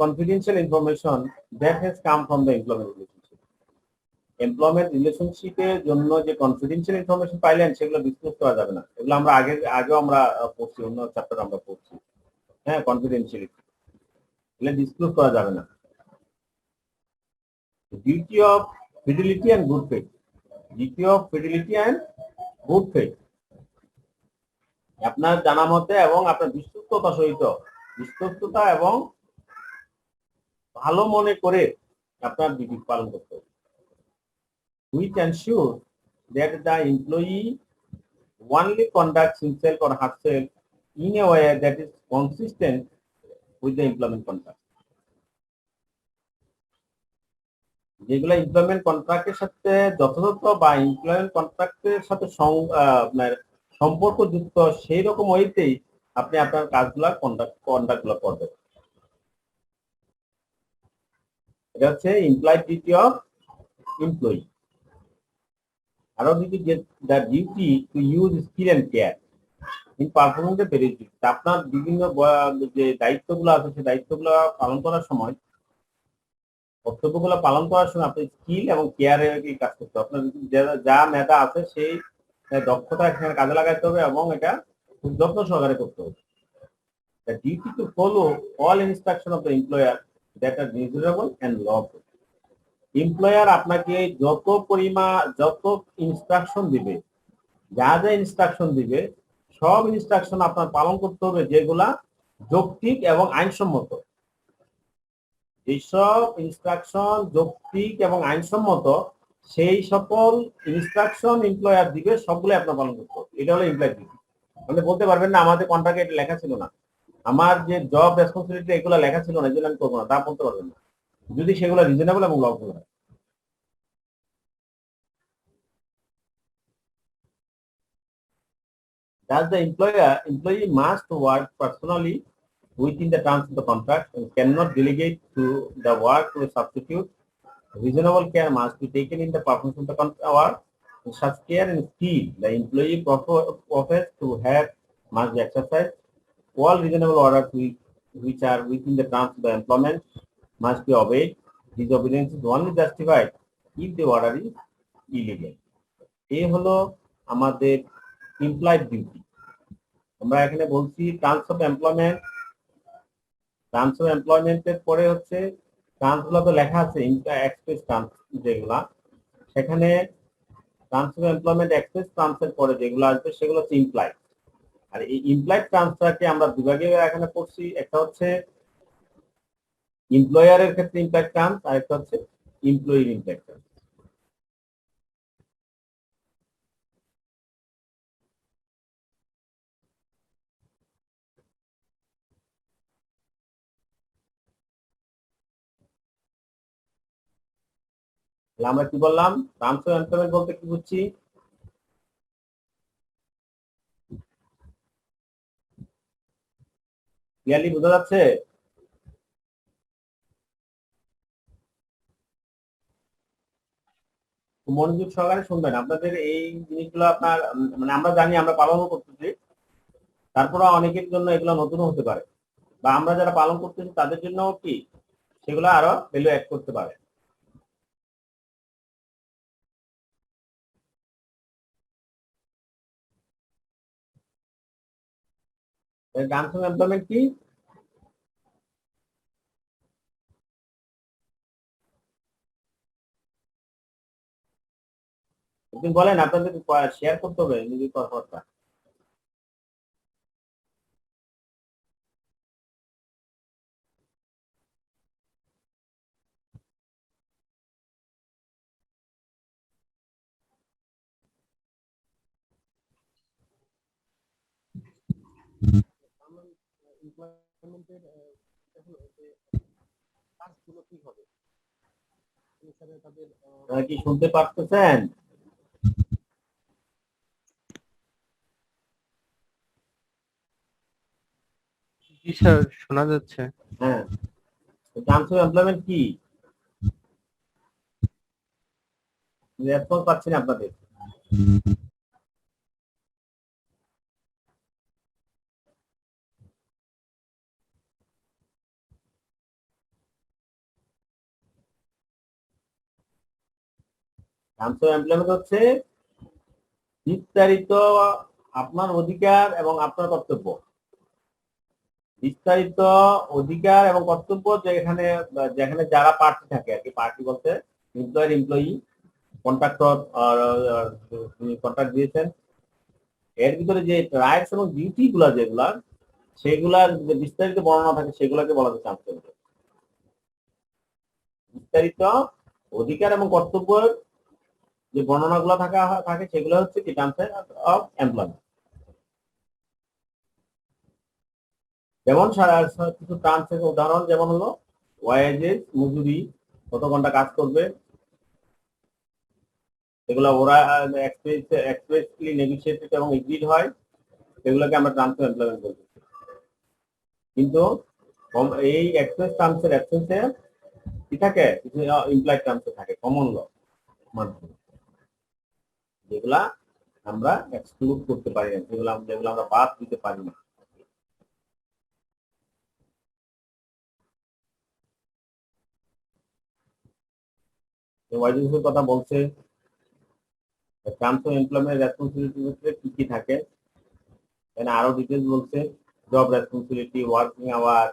confidential information that has come from the employment relationship. Employment relationship এর জন্য যে কনফিডেন্সিয়াল ইনফরমেশন পাইলেন সেগুলো ডিসক্লোজ করা যাবে না। এগুলো আমরা আগেও আমরা পড়ছি, অন্য চ্যাপ্টারে আমরা পড়ছি। হ্যাঁ, কনফিডেন্সিয়ালিটি এগুলো ডিসক্লোজ করা যাবে না। Duty of fidelity and good faith. Duty of fidelity and good faith, আপনার জানা মতে এবং আপনার বিশ্বস্ততা সহিত, বিশ্বস্ততা এবং ভালো মনে করে আপনার ডিউটি পালন করতে হবে। which ensure that the employee only conducts himself or herself in a way that is consistent with the employment contract. যেগুলো এমপ্লয়মেন্ট কন্ট্রাক্টের সাথে যথাযথ বা এমপ্লয়মেন্ট কন্ট্রাক্টের সাথে আপনার সম্পর্কযুক্ত সেই রকম ওয়েতেই আপনি আপনার কাজগুলো কন্ডাক্টগুলো করবেন। এটা হচ্ছে ইমপ্লয়েড ডিউটি অফ এমপ্লয়ি। আরো duty, the duty to use skill and care in performing the various duty. আপনার বিভিন্ন যে দায়িত্বগুলো আছে সেই দায়িত্বগুলো পালন করার সময়, কর্তব্যগুলো পালন করার সময় আপনি স্কিল এবং কেয়ারে কাজ করতে হবে। আপনার যা মেধা আছে সেই দক্ষতা এখানে কাজে লাগাতে হবে এবং এটা খুব যত্ন সহকারে করতে হবে। The duty to follow all instruction of the employer that are reasonable and lawful. Employer আপনাকে যত ইনস্ট্রাকশন দিবে, যা যা ইনস্ট্রাকশন দিবে সব ইনস্ট্রাকশন আপনার পালন করতে হবে যেগুলা যৌক্তিক এবং আইনসম্মত। যেসব ইনস্ট্রাকশন যৌক্তিক এবং আইনসম্মত সেই সকল ইনস্ট্রাকশন এমপ্লয়ার দিবে সবগুলো আপনার পালন করতে হবে। এটা হলো এমপ্লয়ার ডিউটি। আপনি বলতে পারবেন না আমাদের কন্ট্রাক্টে এটা লেখা ছিল না, আমার যে জব রেসপন্সিবিলিটি এগুলো লেখা ছিল না, এগুলো আমি করবো না, তা বলতে পারবেন না যদি সেগুলো রিজনেবল এবং লফুল হয়। Thus, the employee must work personally within the terms of the contract and cannot delegate to the work to a substitute. Reasonable care must be taken in the performance of the work. Such care and skill the employee professes to have must be exercised. All reasonable orders which are within the terms of the employment must be obeyed. Disobedience is only justified if the order is illegal. এই হলো আমাদের employed duty. আমরা এখানে বলছি terms of employment. Terms of এমপ্লয়মেন্টের পরে হচ্ছে terms গুলো তো লেখা আছে, এক্সপ্রেস টার্মস যেগুলা, সেখানে terms of employment express terms এর পরে যেগুলো আসবে সেগুলো হচ্ছে ইমপ্লয়েড। আর এই ইমপ্লয়েড টার্মসটাকে আমরা দুভাগে এখানে পড়ছি, একটা হচ্ছে এমপ্লয়ারের ক্ষেত্রে ইমপ্লয়েড টার্মস আর একটা হচ্ছে এমপ্লয়ির ইমপ্লয়েড টার্মস। আমরা কি বললাম? টার্মস অফ এমপ্লয়মেন্ট বলতে কি বুঝছি? ক্লিয়ারলি বোঝা যাচ্ছে? মনোযোগ সহকারে শুনবেন। আপনাদের এই জিনিসগুলো আপনার মানে আমরা জানি, আমরা পালনও করতেছি, তারপরে অনেকের জন্য এগুলো নতুনও হতে পারে, বা আমরা যারা পালন করতেছি তাদের জন্য কি সেগুলো আরো ভ্যালু অ্যাড করতে পারে। টার্মস অফ এমপ্লয়মেন্ট কি? আপনি বলেন, আপনাদের শেয়ার করতে হবে নিজের কথাবার্তা। কি শুনতে পারতেছেন? জি স্যার, শোনা যাচ্ছে। হ্যাঁ, টার্মস অফ এমপ্লয়মেন্ট কি? রেসপন্স পাচ্ছি না আপনাদের। টার্মস অফ এমপ্লয়মেন্ট হচ্ছে বিস্তারিত আপনার অধিকার এবং আপনার কর্তব্য। বিস্তারিত অধিকার এবং কর্তব্য যেখানে যেখানে যারা পার্টি থাকে আর কি, পার্টি বলতে এমপ্লয়ার এমপ্লয়ি কন্ট্রাক্টর আর তিনি কন্ট্রাক্ট দিয়েছেন, এর ভিতরে যে রাইটস এবং ডিউটি গুলা যেগুলা, সেগুলার যে বিস্তারিত বর্ণনা থাকে সেগুলোকে বলা হচ্ছে টার্মস অ্যান্ড বিস্তারিত অধিকার এবং কর্তব্যের যে বর্ণনাগুলো থাকে সেগুলো হচ্ছে কি টার্মস অফ এমপ্লয়মেন্ট। যেমন কিছু টার্মস এর উদাহরণ যেমন হলো ওয়াজেস, মজুরি, কত ঘন্টা কাজ করবে, এগুলো ওরা এক্সপ্রেসলি নেগোশিয়েটেড এবং এগ্রিড হয়, সেগুলোকে আমরা টার্মস অফ এমপ্লয়মেন্ট বলছি। কিন্তু এই এক্সপ্রেস টার্মস এর অ্যাবসেন্সে কি থাকে, কিছু ইমপ্লয়েড টার্মস থাকে কমন ল মাধ্যমে, যেগুলা আমরা এক্সক্লুড করতে পারি না, যেগুলো আমরা বাদ দিতে পারি না। ওয়াইজেসের কথা বলছে, টার্মস অফ এমপ্লয়মেন্ট রেসপন্সিবিলিটির ক্ষেত্রে কি কি থাকে, এখানে আরো ডিটেলস বলছে। Job responsibility, working hour,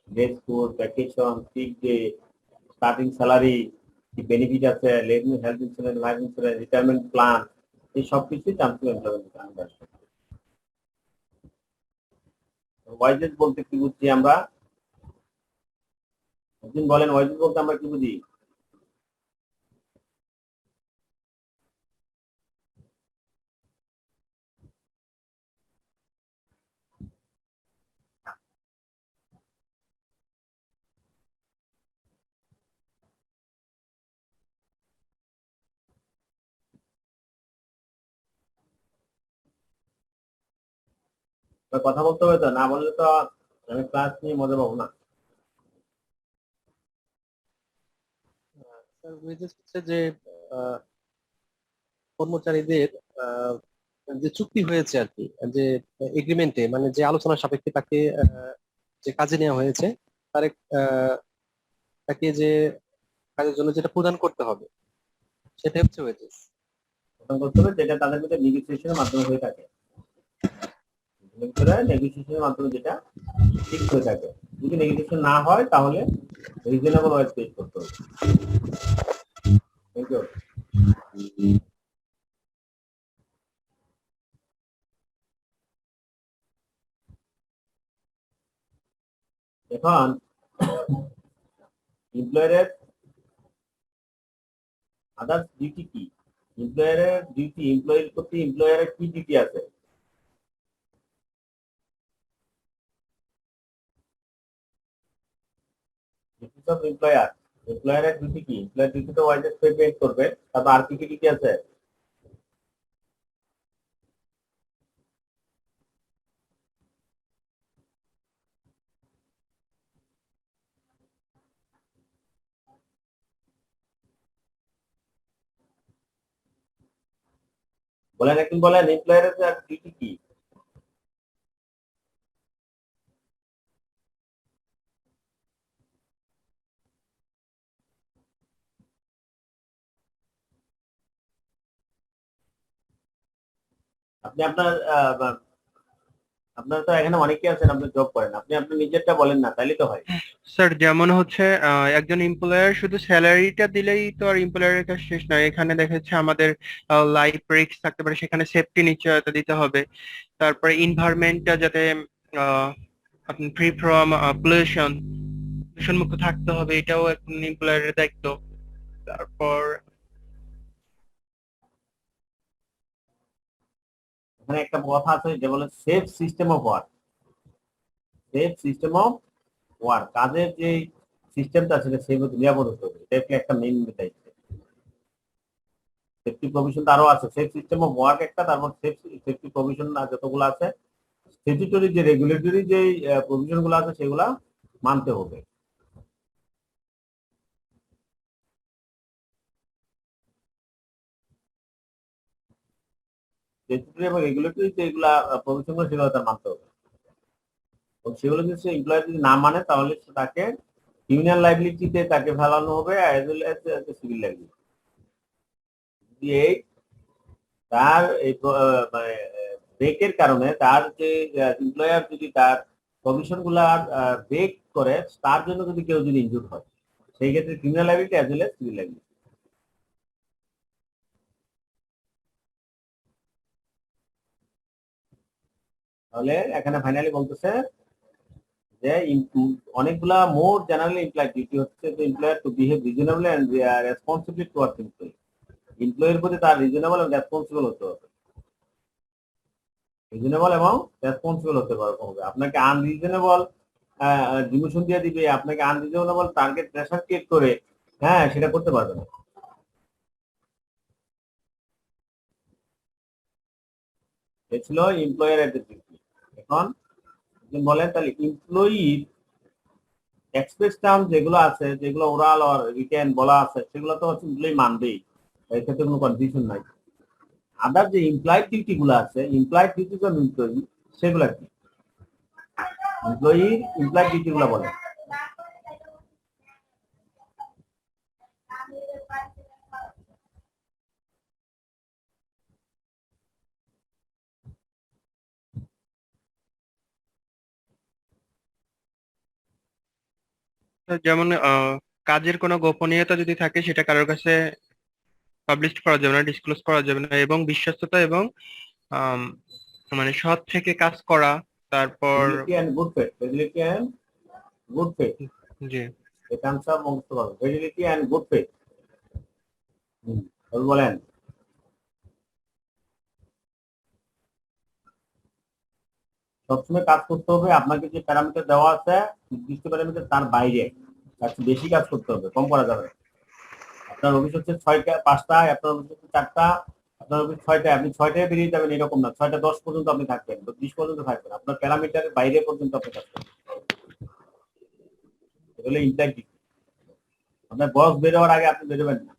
day school, vacation, sick day, starting salary, কি বেনিফিট আছে, health insurance, life insurance, retirement plan, এই সব কিছুই terms of employment under. Wages বলতে কি বুঝছি আমরা? একদিন বলেন ওয়াইজেস বলতে আমরা কি বুঝি? কথা বলতে হবে তো, না বললে তো আমি ক্লাস নিয়ে মজা পাবো না। স্যার ওয়েজেস হচ্ছে যে আহ, কর্মচারীদের আহ, যে চুক্তি হয়েছে আর কি, যে এগ্রিমেন্টে মানে যে আলোচনা সাপেক্ষে তাকে যে কাজে নেওয়া হয়েছে তার তাকে যে কাজের জন্য যেটা প্রদান করতে হবে সেটাই হচ্ছে ওয়েজেস। প্রদান করতে হবে, যেটা তাদের মধ্যে নেগোসিয়েশনের মাধ্যমে হয়ে থাকে, নেগোসিয়েশনের মাধ্যমে যেটা ঠিক হয়ে থাকে। যদি নেগোসিয়েশন না হয় তাহলে রিজনেবল ওয়েজ পে করতে হবে। Thank you. এখন এমপ্লয়ারের আদার্স ডিউটি কি? এমপ্লয়ারের ডিউটি, এমপ্লয়ির প্রতি এমপ্লয়ারের কি ডিউটি আছে? ডিউটি অফ এমপ্লয়ার, এমপ্লয়ারের ডিউটি কি? এমপ্লয়ার ডিউটি তো ওয়াইজেস পে করবে, তারপর আর কি কি ডিউটি আছে? বলেন, একদিন বলেন এমপ্লয়ারের ডিউটি কি? আপনি আপনার তো এখানে অনেকেই আছেন, আপনি জব করেন, আপনি আপনার নিজেরটা বলেন না, তাইলে তো হয়। স্যার যেমন হচ্ছে একজন এমপ্লয়ার শুধু স্যালারিটা দিলেই তো আর এমপ্লয়ারের কাজ শেষ নয়। এখানে দেখা যাচ্ছে আমাদের লাইফ রিস্ক থাকতে পারে, সেখানে সেফটি নিশ্চয়তা দিতে হবে। তারপরে এনভায়রনমেন্টটা যাতে আহ, আপনি ফ্রি ফ্রম পলিউশন মুক্ত থাকতে হবে, এটাও একজন এমপ্লয়ারের দায়িত্ব। তারপর এখানে একটা কথা আছে যে বলে safe system of work. Safe system of work, কাজের যে সিস্টেমটা সেটা সেফ নিরাপদ হতে হবে, এটা একটা মেইন দায়িত্ব। সেফটি প্রভিশন আরো আছে, সেফ সিস্টেম অফ ওয়ার্ক একটা, তারপর সেফটি প্রভিশন যতগুলো আছে, স্ট্যাটিউটরি যে রেগুলেটরি যে প্রভিশন গুলো আছে সেগুলা মানতে হবে। স্ট্যাটিউটরি এবং রেগুলেটরি যেগুলা প্রভিশন গুলো সেগুলো তার মানতে হবে, এবং সেগুলো যদি সে এমপ্লয়ার যদি না মানে তাহলে তাকে ক্রিমিনাল লাইবিলিটিতে তাকে ফেলানো হবে, as well as civil liability. এই তার এই ব্রেকের কারণে তার যে এমপ্লয়ার যদি তার প্রভিশন গুলা ব্রেক করে, তার জন্য যদি কেউ যদি ইনজুর হয়, সেই ক্ষেত্রে criminal liability as well as civil liability. তাহলে এখানে ফাইনালি বলতেছে যে অনেকগুলা মোর জেনারেলি ইমপ্লয়েড ডিউটি হচ্ছে যে employer to behave reasonable and responsibly towards employee. এমপ্লয়ের প্রতি তার রিজনেবল এবং রেসপন্সিবল হতে হবে, রিজনেবল এবং রেসপন্সিবল হতে হবে। আপনাকে আনরিজনেবল ডিমিশন দিয়ে দিবে, আপনাকে আনরিজনেবল টার্গেট প্রেসার ক্রিয়েট করে, হ্যাঁ, সেটা করতে পারবে না। এ ছিল এমপ্লয়ার ডিউটি। এখন বলেন তাহলে এমপ্লয়ির এক্সপ্রেস টার্ম যেগুলো আছে, যেগুলো ওরাল আর রিটেন বলা আছে, সেগুলো তো হচ্ছে এমপ্লয়ি মানবেই, এর ক্ষেত্রে কোনো কনফিউশন নাই। আদার যে ইমপ্লয়েড ডিউটি গুলো আছে, ইমপ্লয়েড ডিউটি অফ এমপ্লয়ি, সেগুলো কি এমপ্লয়ির ইমপ্লয়েড ডিউটি গুলো বলে? যেমন কাজের কোনো গোপনীয়তা যদি থাকে সেটা কারোর কাছে পাবলিশ করা যাবে না, ডিসক্লোজ করা যাবে না, এবং বিশ্বস্ততা এবং আম, মানে সৎ থেকে কাজ করা, তারপর facility and good faith, facility and good faith, জি এটা আনসার মুখস্থ করো, ফেসিলিটি এন্ড গুড ফেথ। বলেন সবসময় কাজ করতে হবে, আপনাকে যে প্যারামিটার দেওয়া আছে নির্দিষ্ট প্যারামিটার তার বাইরে, তার চেয়ে বেশি কাজ করতে হবে, কম করা যাবে না। আপনার অফিস হচ্ছে 5টায়, আপনার অফিস হচ্ছে 4টা, আপনার অফিস 6টায়, আপনি 6টায় বেরিয়ে যাবেন এরকম না, 6টা 10 পর্যন্ত আপনি থাকবেন, 20 পর্যন্ত থাকবেন, আপনার প্যারামিটারের বাইরে পর্যন্ত আপনি কাজ করবেন। এটা হলো ইন্টারভিউ। আপনার বস বেরোয়ার আগে আপনি বেরোবেন না,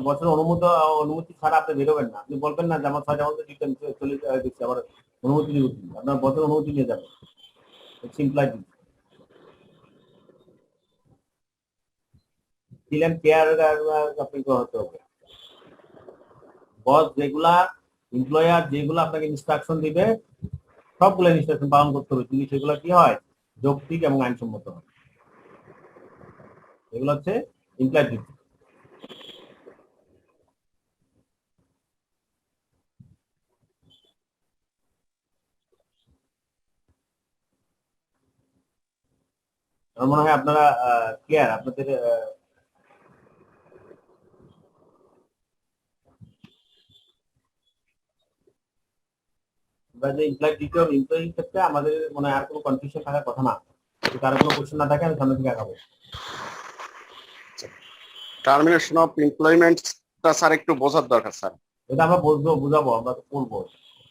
বছর অনুমতি ছাড়া আপনি বেরোবেন না। আপনি বলবেন না যে আমার 6টা মধ্যে চলে দিচ্ছি, আবার অনুমতি নিয়ে উঠবেন, আপনার বছর অনুমতি নিয়ে যাবেন। সিম্পলাই দিলেন কেয়ার আপনি হতে হবে। বস যেগুলা, এমপ্লয়ার যেগুলো আপনাকে ইনস্ট্রাকশন দিবে, সবগুলো ইনস্ট্রাকশন পালন করতে হবে যদি সেগুলো কি হয়, যৌক্তিক এবং আইনসম্মত হয়। এগুলো হচ্ছে ইমপ্লয়েড ডিউটি। আমার মনে হয় আপনারা ক্লিয়ার, আপনাদের যে ইমপ্লয়েড ডিউটি অফ এমপ্লয়ির ক্ষেত্রে আমাদের মনে হয় আর কোনো কনফিউশন থাকার কথা না। যদি কারো কোনো কোশ্চেন না থাকে আমি সামনে থেকে আগাবো। টার্মিনেশন অফ এমপ্লয়মেন্টটা স্যার একটু বোঝার দরকার স্যার। এটা আমরা বুঝাবো, আমরা তো পড়বো।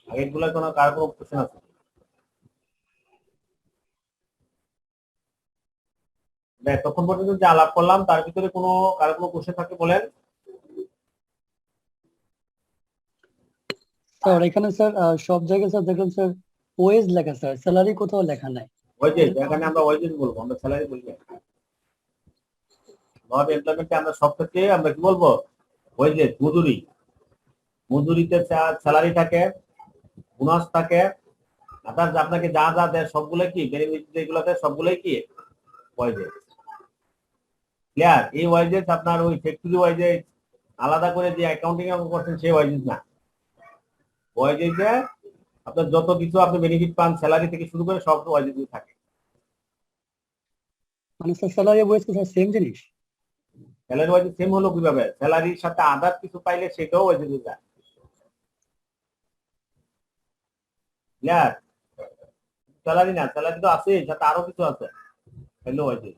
আগেরগুলো কোনো কারো কোনো কোশ্চেন আছে? তখন পর্যন্ত যে আলাপ করলাম তার ভিতরে কারো কোনো কোশ্চেন থাকে বলেন। স্যার এখানে স্যার সব জায়গায় স্যার দেখলাম স্যার ওয়েজ লেখা স্যার, স্যালারি কোথাও লেখা নাই। ওয়েজেস, এখানে আমরা ওয়েজেস বলবো, আমরা স্যালারি বলি না। নট এমপ্লয়মেন্টে আমরা সব থেকে আমরা কি বলবো, ওয়েজেস, মজুরি। মজুরিতে স্যালারি থাকে, বোনাস থাকে, অর্থাৎ আপনাকে যা যা দেয় সবগুলো কি, বেনিফিট যেগুলো দেয় সবগুলোই কি ওয়েজেস। ক্লিয়ার? এই ওয়েজেস আপনার ওই ফ্যাক্টরি ওয়েজেস আলাদা করে যে অ্যাকাউন্টিং করছেন সেই ওয়েজেস না। ওয়েজেসে আপনার যত কিছু আপনি বেনিফিট পান, স্যালারি থেকে শুরু করে সব ওয়েজেস থাকে। মানে স্যার স্যালারি ওয়েজ কি স্যার সেম জিনিস? স্যালারি ওয়েজেস সেম হলো কিভাবে? স্যালারির সাথে আদার কিছু পাইলে সেটাও ওয়েজেসে যায়। ক্লিয়ার? স্যালারি না, স্যালারি তো আছে, সাথে আরো কিছু আছে, হ্যালো ওয়েজেস।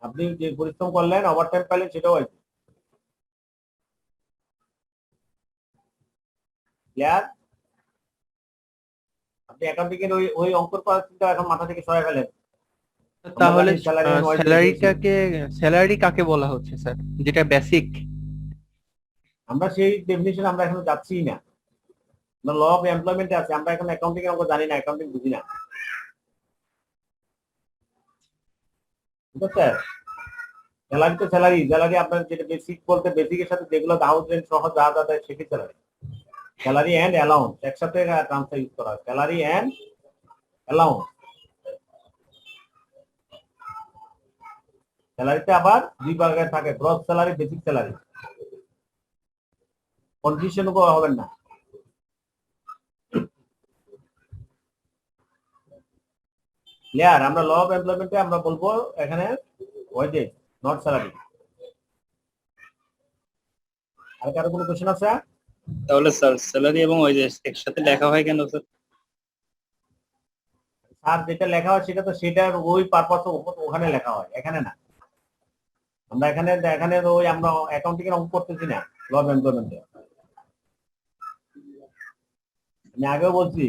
আপনি যে পরিশ্রম করলেন, ওভারটাইম পাইলেন, সেটাও ওয়েজেস। ক্লিয়ার? আপনি অ্যাকাউন্টিং এর ওই অঙ্ক করার চিন্তা এখন মাথা থেকে সরাই ফেলেন। তাহলে salary and wages স্যালারি কাকে বলা হচ্ছে স্যার, যেটা বেসিক? আমরা সেই ডেফিনিশন আমরা এখনো যাচ্ছি না। আমরা ল অফ এমপ্লয়মেন্টে আছে, আমরা এখন অ্যাকাউন্টিং এর অঙ্ক জানি না, অ্যাকাউন্টিং বুঝি না। ঠিক আছে? স্যালারি তো স্যালারি, স্যালারি আপনার যেটা বেসিক বলতে বেসিকের সাথে যেগুলো হাউস রেন্ট সহ যা যা দেয় সেটি স্যালারি। স্যালারি এন্ড অ্যালাউন্স একসাথে ট্রান্সফার ইউজ করা হয়, স্যালারি এন্ড অ্যালাউন্স। স্যালারিতে আবার দুই ভাগে থাকে, gross salary, basic salary. Confusion হবেন না। ক্লিয়ার? আমরা ল অফ এমপ্লয়মেন্টে আমরা বলবো এখানে ওয়েজেস নট স্যালারি। আর কারো কোনো কোশ্চেন আছে? তাহলে স্যার স্যালারি এবং ওয়েজেস একসাথে লেখা হয় কেন স্যার? স্যার যেটা লেখা হয় সেটা তো সেটার ওই পারপাস ওখানে লেখা হয়, এখানে না। আমরা এখানে এখানে ওই আমরা অ্যাকাউন্টিং এর অঙ্ক করতেছি না ল অফ এমপ্লয়মেন্টে। আমি আগেও বলছি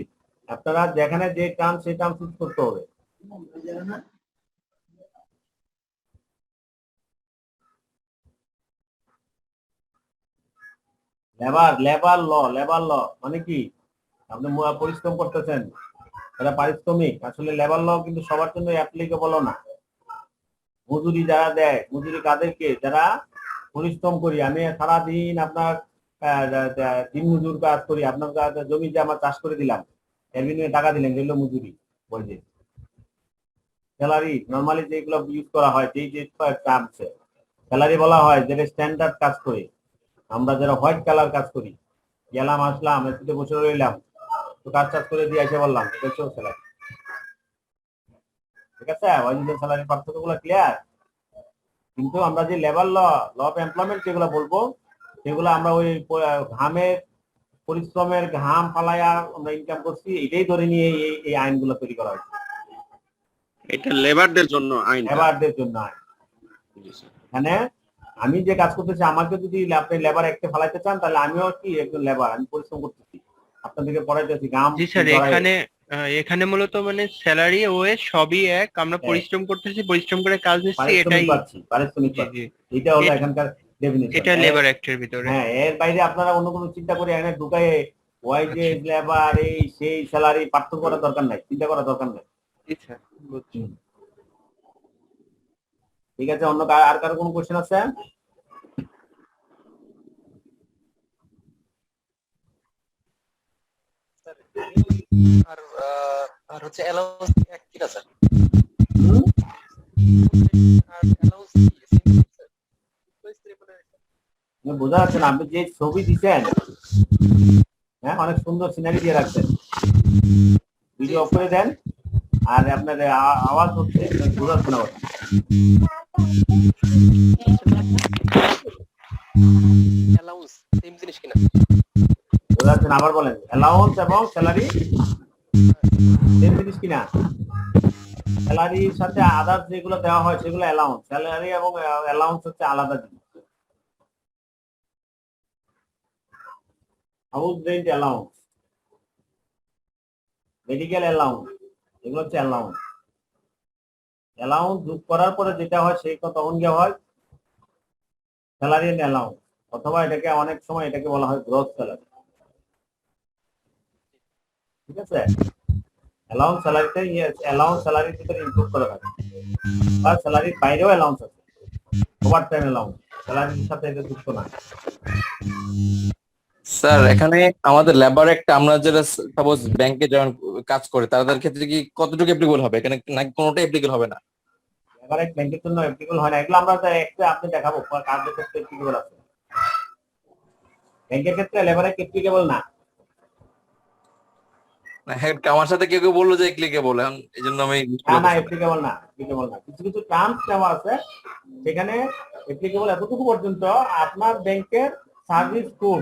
আপনারা যেখানে যে টার্ম সেই টার্ম চুজ করতে হবে। লেবার ল মানে কি? আপনি পরিশ্রম করতেছেন, এটা পারিশ্রমিক। আসলে লেবার ল কিন্তু সবার জন্য অ্যাপ্লিকেবল না। মজুরি যারা দেয়, মজুরি কাদেরকে? যারা পরিশ্রম করি। আমি সারাদিন আপনার দিন মজুর কাজ করি, আপনার জমি যে আমার চাষ করে দিলাম, এর বিনিময়ে টাকা দিলেন, এগুলো মজুরি। বলছে স্যালারি নর্মালি যেগুলো ইউজ করা হয়, যেই যে টার্মসে স্যালারি বলা হয় যেটা স্ট্যান্ডার্ড কাজ করে। আমরা যারা হোয়াইট কালার কাজ করি, গেলাম আসলাম একটু বসে রইলাম, তো কাজ টাজ করে দিয়ে এসে বললাম, এটা হচ্ছে স্যালারি। ঠিক আছে? ওয়াইজেস স্যালারি পার্থক্যগুলো ক্লিয়ার? কিন্তু আমরা যে লেবার ল অফ এমপ্লয়মেন্ট যেগুলো বলবো, সেগুলো আমরা ওই ঘামের পরিশ্রমের ঘাম ফালাইয়া আমরা ইনকাম করছি, এটাই ধরে নিয়ে এই আইনগুলো তৈরি করা হয়েছে। এটা লেবারদের জন্য আইন। লেবারদের জন্য আইন। মানে আমি যে কাজ করতেছি, আমাকে যদি আপনি লেবার একটা ফালাইতে চান, তাহলে আমিও কি একজন লেবার, আমি পরিশ্রম করতেছি, আপনাদেরকে পড়াইতেছি ঘাম। জি স্যার, এখানে মূলত মানে স্যালারি ওয়েজ সবই এক, আমরা পরিশ্রম করতেছি, পরিশ্রম করে কাজ নিচ্ছি, এটাই পারিশ্রমিক পাচ্ছি। এটা হলো এখানকার ডেফিনিশন। এটা লেবার অ্যাক্টের ভিতরে। হ্যাঁ, এর বাইরে আপনারা অন্য কোনো চিন্তা করে এখানে ঢুকায় ওয়াইজেস লেবার এই সেই স্যালারি পার্থক্য করার দরকার নাই, চিন্তা করার দরকার নাই। জি স্যার, বুঝছি। ঠিক আছে? অন্য আর কারো কোনো কোশ্চেন আছে? আর আর হচ্ছে অ্যালাউন্স এক ঠিক আছে আর অ্যালাউন্স বোঝা যাচ্ছে না? আপনি যে ছবি দিচ্ছেন, হ্যাঁ, অনেক সুন্দর সিনারি দিয়ে রাখছেন, ভিডিও অফ করে দেন। আর আপনার আওয়াজ হচ্ছে, বোঝা যাচ্ছে না কথা। অ্যালাউন্স সেম জিনিস কিনা? বোঝা যাচ্ছে না? আবার বলেন। অ্যালাউন্স এবং স্যালারি সেম জিনিস কিনা? স্যালারির সাথে আদার্স যেগুলো দেওয়া হয় সেগুলো অ্যালাউন্স। স্যালারি এবং অ্যালাউন্স হচ্ছে আলাদা জিনিস। House rent allowance, medical allowance, এগুলো হচ্ছে অ্যালাউন্স। অ্যালাউন্স যোগ করার পরে যেটা হয় সেই তখন গিয়ে হয় স্যালারি এন্ড অ্যালাউন্স, অথবা এটাকে অনেক সময় এটাকে বলা হয় গ্রস স্যালারি। ঠিক আছে? অ্যালাউন্স স্যালারিতে অ্যালাউন্স স্যালারির ভিতরে ইনক্লুড করা থাকে, আর স্যালারির বাইরেও অ্যালাউন্স আছে, ওভার টাইম অ্যালাউন্স, স্যালারির সাথে এটা যুক্ত না। স্যার এখানে আমাদের লেবার একটা, আমরা যারা সাপোজ ব্যাংকে যখন কাজ করে তাদের ক্ষেত্রে কি কতটুকু অ্যাপ্লিকেবল হবে? এখানে নাকি কোনোটাই অ্যাপ্লিকেবল হবে না? এবারে ব্যাংকের জন্য অ্যাপ্লিকেবল হয় না, এগুলো আমরা একটা আপনি দেখাবো কাজের ক্ষেত্রে অ্যাপ্লিকেবল আছে। ব্যাংকের ক্ষেত্রে লেবারে অ্যাপ্লিকেবল না। হ্যাঁ, আমার সাথে কেউ কেউ বললো যে অ্যাপ্লিকেবল, এখন এই জন্য আমি না, অ্যাপ্লিকেবল না, অ্যাপ্লিকেবল না। কিছু কিছু টার্মস দেওয়া আছে সেখানে অ্যাপ্লিকেবল এতটুকু পর্যন্ত, আপনার ব্যাংকের সার্ভিস কোড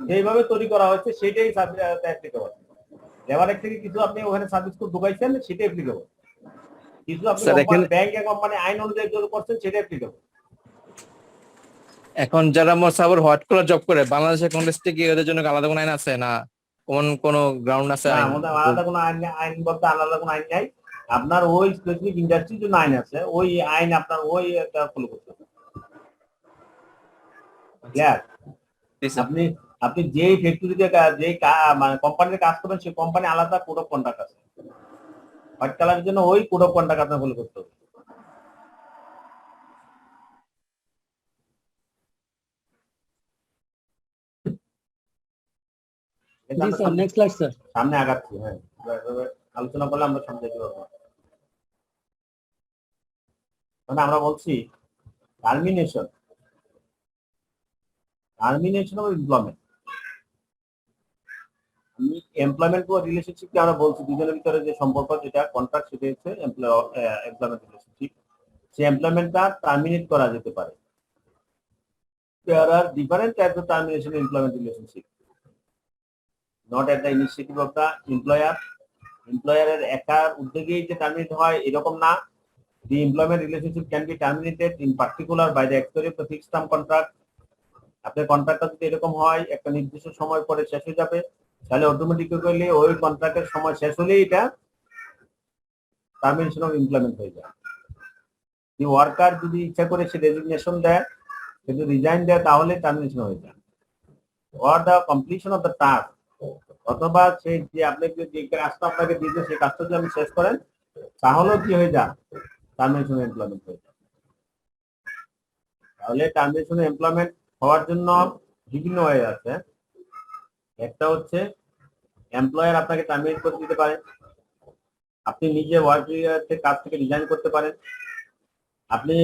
যেভাবে তৈরি করা হয়েছে সেটাই অ্যাপ্লিকেবল। লেবার থেকে কিছু আপনি ওখানে সার্ভিস কোড ঢুকাইছেন, সেটাই অ্যাপ্লিকেবল। কিছু আপনি ব্যাংক কোম্পানি আইন অনুযায়ী যেটা করছেন সেটা অ্যাপ্লিকেবল। এখন যারা আমার সাপোজ হোয়াইট কলার জব করে বাংলাদেশের কন্টেক্সটে কি এদের জন্য আলাদা কোনো আইন আছে না কোন গ্রাউন্ড আছে? আমাদের আলাদা কোনো আইন বলতে আলাদা কোনো আইন নাই। আপনার ওই স্পেসিফিক ইন্ডাস্ট্রির জন্য আইন আছে, ওই আইন আপনার ওই একটা ফলো করতে হবে। আপনি আপনি যেই ফ্যাক্টরিতে যেই মানে কোম্পানিতে কাজ করবেন সেই কোম্পানি আলাদা কোড অফ কন্ডাক্ট আছে। হোয়াইট কালারের জন্য ওই কোড অফ কন্ডাক্ট আপনার ফলো করতে হবে। জি স্যার, নেক্সট স্লাইড স্যার। সামনে আগাচ্ছি, হ্যাঁ, আলোচনা করলে আমরা সামনে যেতে পারবো। মানে আমরা বলছি টার্মিনেশন অফ এমপ্লয়মেন্ট। এমপ্লয়মেন্ট ও রিলেশনশিপকে আমরা বলছি দুজনের ভিতরে যে সম্পর্ক, যেটা কন্ট্রাক্ট, সেটা হচ্ছে এমপ্লয়মেন্ট রিলেশনশিপ। সেই এমপ্লয়মেন্টটা টার্মিনেট করা যেতে পারে। There are different types of termination in employment relationship. Not at the initiative of the employer. Employer এর একার উদ্যোগেই যে টার্মিনেট হয় এরকম না। The employment relationship can be terminated in particular by the expiry of the fixed term contract. আপনার কন্ট্রাক্টটা যদি এরকম হয় একটা নির্দিষ্ট সময় পরে শেষ হয়ে যাবে, তাহলে অটোমেটিক্যালি ওই কন্ট্রাক্টের সময় শেষ হলেই এটা টার্মিনেশন অফ এমপ্লয়মেন্ট হয়ে যায়। যে ওয়ার্কার যদি ইচ্ছা করে সে রেজিগনেশন দেয়, যদি রিজাইন দেয়, তাহলে টার্মিনেশন হয়ে যায়। Or the completion of the task, অথবা সে যে আপনাকে যে কাজটা আপনাকে দিয়েছে সেই কাজটা যদি আপনি শেষ করেন, তাহলেও কি হয়ে যায়, টার্মিনেশন অফ এমপ্লয়মেন্ট হয়ে যায়। তাহলে টার্মিনেশন অফ এমপ্লয়মেন্ট হওয়ার জন্য বিভিন্ন ওয়ে আছে। একটা হচ্ছে এমপ্লয়ার আপনাকে টার্মিনেট করে দিতে পারে, আপনি নিজে ওয়ার্ক কাজ থেকে রিজাইন করতে পারেন, আপনি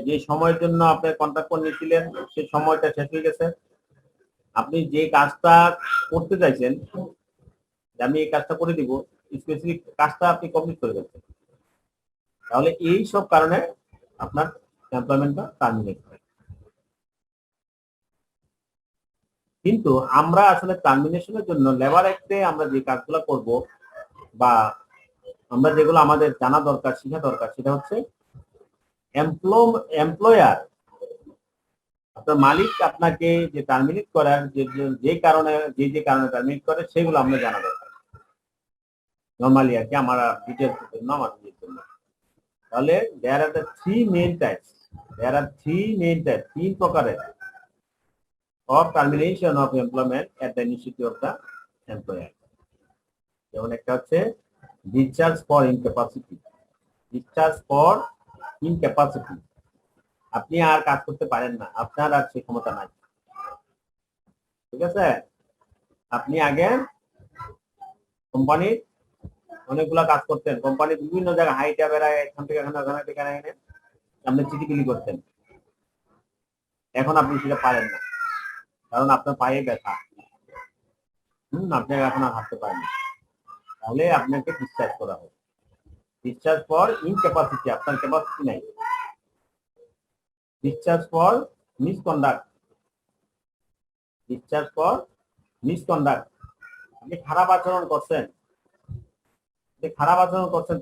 যে সময়ের জন্য আপনার কন্ট্রাক্ট করে নিয়েছিলেন সেই সময়টা শেষ হয়ে গেছে, আপনি যে কাজটা করতে চাইছেন যে আমি এই কাজটা করে দিব, স্পেসিফিক কাজটা আপনি কমপ্লিট করে দিচ্ছেন, তাহলে এই সব কারণে আপনার এমপ্লয়মেন্টটা টার্মিনেট হয়। কিন্তু আমরা আসলে টার্মিনেশনের জন্য লেবার অ্যাক্টে আমরা যে কাজগুলো করব বা আমরা যেগুলো আমাদের জানা দরকার, শেখা দরকার, সেটা হচ্ছে এমপ্লয়ার, আপনার মালিক আপনাকে যে টার্মিনেট করার যে কারণে টার্মিনেট করে সেগুলো আমরা জানা দরকার নর্মালি আর কি, আমরা ডিটেলস জন্য আমাদের জন্য। তাহলে there are the three main types, তিন প্রকারের of termination of employment at the initiative of the employer. যেমন একটা হচ্ছে discharge for incapacity. আপনি আর কাজ করতে পারেন না, আপনার আর সেই ক্ষমতা নাই, ঠিক আছে? আপনি আগে কোম্পানির অনেকগুলা কাজ করতেন, কোম্পানির বিভিন্ন জায়গায় হাইটা বেড়ায়, এখান থেকে এখানে আপনি চিঠি বিলি করতেন, এখন আপনি সেটা পারেন না, কারণ আপনার পায়ে ব্যথা, আপনি এখন আর হাঁটতে পারেন না, তাহলে আপনাকে ডিসচার্জ করা হবে। ডিসচার্জ ফর ইনক্যাপাসিটি, আপনার ক্যাপাসিটি নাই। ডিসচার্জ ফর মিসকন্ডাক্ট, আপনি খারাপ আচরণ করছেন,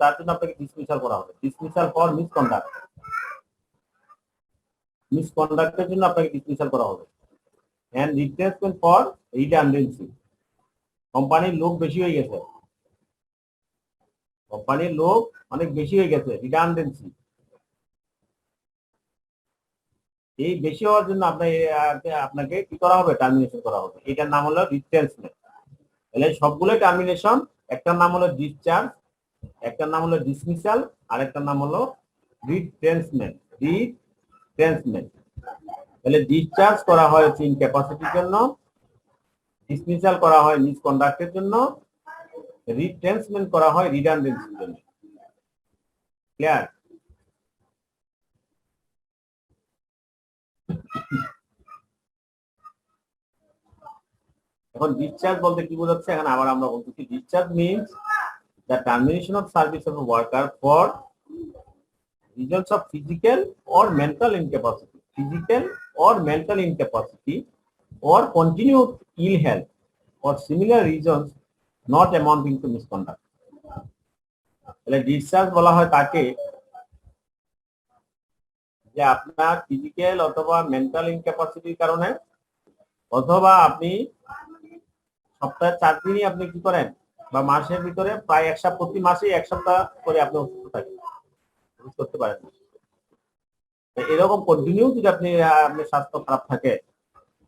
তার জন্য আপনাকে ডিসমিসাল করা হবে। ডিসমিসাল ফর মিসকন্ডাক্টের জন্য আপনাকে ডিসমিসাল করা হবে। and replacement for redundancy, কোম্পানির লোক বেশি হয়ে গেছে, অনেক বেশি হয়ে গেছে, রিডান্ডেন্সি, এই বেশি হওয়ার জন্য আপনাকে কি করা হবে, টার্মিনেশন করা হবে। এটার নাম হলো রিট্রেন্সমেন্ট। তাহলে সবগুলো টার্মিনেশন, একটার নাম হলো ডিসচার্জ, একটার নাম হলো ডিসমিসাল, আর একটার নাম হলো রিট্রেন্সমেন্ট। তাহলে ডিসচার্জ করা হয় হচ্ছে ইনক্যাপাসিটির জন্য, ডিসমিসাল করা হয় মিসকন্ডাক্টের জন্য, রিট্রেন্সমেন্ট করা হয় রিডান্ডেন্সির জন্য। ক্লিয়ার? এখন ডিসচার্জ বলতে কি বোঝাচ্ছে, এখন আবার আমরা বলতেছি discharge means the termination of service of worker for reasons of physical or mental incapacity, or continued ill health or similar reasons not amounting to misconduct. তাহলে ডিসচার্জ বলা হয় তাকে যে আপনার ফিজিক্যাল অথবা মেন্টাল ইনক্যাপাসিটির কারণে, অথবা আপনি সপ্তাহে 4 দিনই আপনি কি করেন, বা মাসের ভিতরে প্রায় প্রতি মাসে 1 সপ্তাহ করে আপনি অসুস্থ থাকেন, করতে পারেন না। এরকম কন্টিনিউ যদি আপনার স্বাস্থ্য খারাপ থাকে,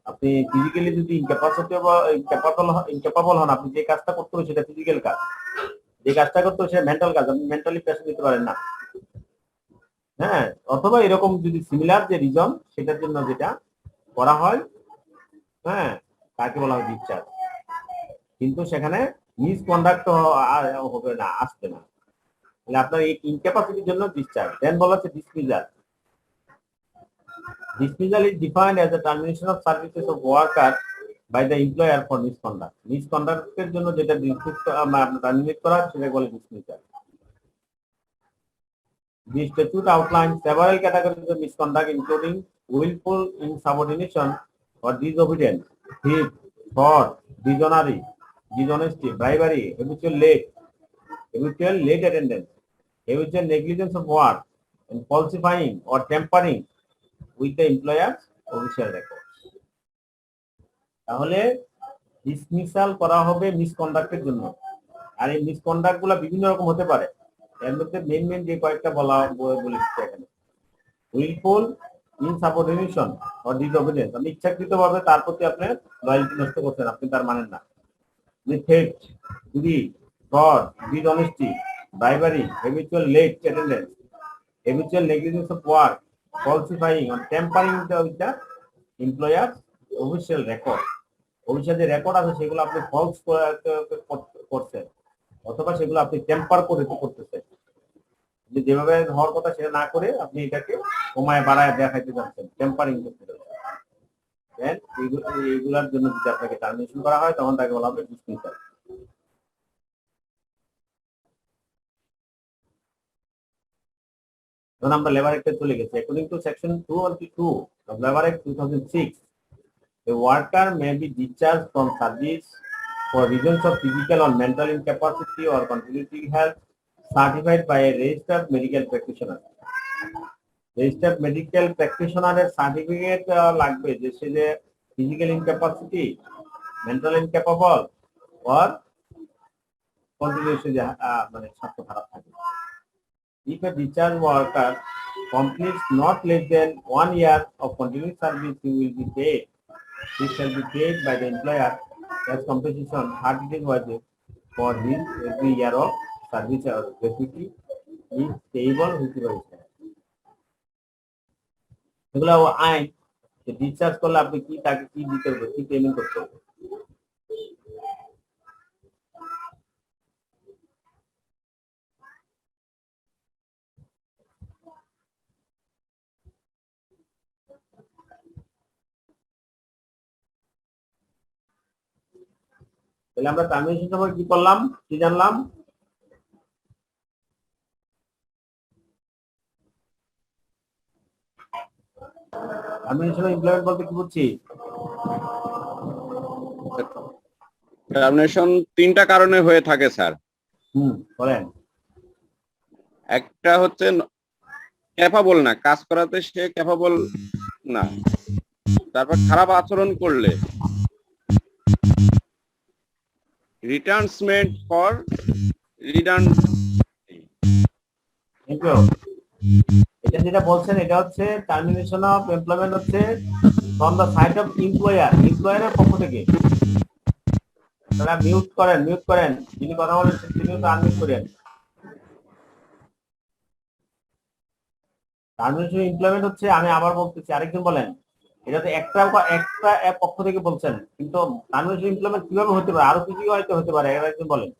আপনি ফিজিক্যালি যদি ইনক্যাপাবল হন, আপনি যে কাজটা করতে হবে সেটা ফিজিক্যাল কাজ, যে কাজটা করতে হবে সেটা মেন্টাল কাজ, আপনি মেন্টালি প্রেশার নিতে পারেন না, হ্যাঁ, অথবা এরকম যদি সিমিলার যে রিজন সেটার জন্য যেটা করা হয়, হ্যাঁ, তাকে বলা হয় ডিসচার্জ। কিন্তু সেখানে মিসকন্ডাক্ট হবে না, আসবে না। তাহলে আপনার এই ইনক্যাপাসিটির জন্য ডিসচার্জ। দেন বলা হচ্ছে dismissal. Dismissal is defined as the termination of services of worker by the employer for misconduct. মিসকন্ডাক্টের জন্য যেটা টার্মিনেট করা সেটা বলে dismissal. The statute outlines several categories of misconduct, including willful insubordination or disobedience, theft, fraud, dishonesty, bribery, habitual late attendance, habitual negligence of work, and falsifying or tampering with the employer's official records. তাহলে dismissal করা হবে মিসকন্ডাক্টের জন্য। আর এই misconduct গুলা বিভিন্ন রকম হতে পারে। এর মধ্যে মেন যে কয়েকটা বলে দিচ্ছে এখানে, উইলফুল ইনসাবঅর্ডিনেশন অর ডিসঅবিডিয়েন্স, আপনি ইচ্ছাকৃতভাবে তার প্রতি আপনি লয়ালটি নষ্ট করছেন, আপনি তার মানেন না। থেফট, চুরি, fraud, dishonesty, bribery, habitual late attendance, habitual negligence of work, falsifying or tampering with the employer's official record. Official যে রেকর্ড আছে সেগুলো আপনি ফলস করছেন, অথবা সেগুলো আপনি টেম্পার করে করতেছেন। যেভাবে হওয়ার কথা সেটা না করে আপনি এটাকে কমায় বাড়ায় দেখাইতে যাচ্ছেন, টেম্পারিং করতে যাচ্ছেন। এইগুলোর জন্য যদি আপনাকে টার্মিনেশন করা হয় তখন তাকে বলা হবে ডিসমিসাল। এখন আমরা লেবার অ্যাক্টে চলে গেছি। According to section 212 of labour act 2006, a worker may be discharged from service for reasons of physical or mental incapacity or continuing health certified by a registered medical practitioner. Registered medical practitioner এর certificate লাগবে যে সে যে physical ইনক্যাপাসিটি, mental ইনক্যাপাবল or continuously যে মানে স্বাস্থ্য খারাপ থাকে। If a discharged worker completes not less than 1 year of continuous service, he will be paid. This shall be paid by the employer as compensation 30 days wages for his every year of service or gratuity is payable with the এগুলো আইন। Discharge করলে আপনি কি তাকে কি দিতে হবে, কি পেমেন্ট করতে হবে। তাহলে আমরা টার্মিনেশন সময় কি করলাম, কি জানলাম? টার্মিনেশন এমপ্লয়মেন্ট বলতে কি বুঝছি? টার্মিনেশন 3টা কারণে হয়ে থাকে স্যার। বলেন। একটা হচ্ছে ক্যাপাবল না, কাজ করাতে সে ক্যাপাবল না। তারপর খারাপ আচরণ করলে, রিটার্নসমেন্ট ফর রিটার্ন। এটা যেটা বলছেন এটা হচ্ছে টার্মিনেশন অফ এমপ্লয়মেন্ট হচ্ছে from the side of employer, এমপ্লয়ারের পক্ষ থেকে। তারা মিউট করেন, যিনি কথা বলেন তিনি তো আনমিউট করেন। টার্মিনেশন এমপ্লয়মেন্ট হচ্ছে, আমি আবার বলতেছি, আরেকজন বলেন, এটা তো একটা পক্ষ থেকে বলছেন, কিন্তু টার্মিনেশন এমপ্লয়মেন্ট কিভাবে হতে পারে, আরো কিছু হয়তো হতে পারে, একজন বলেন।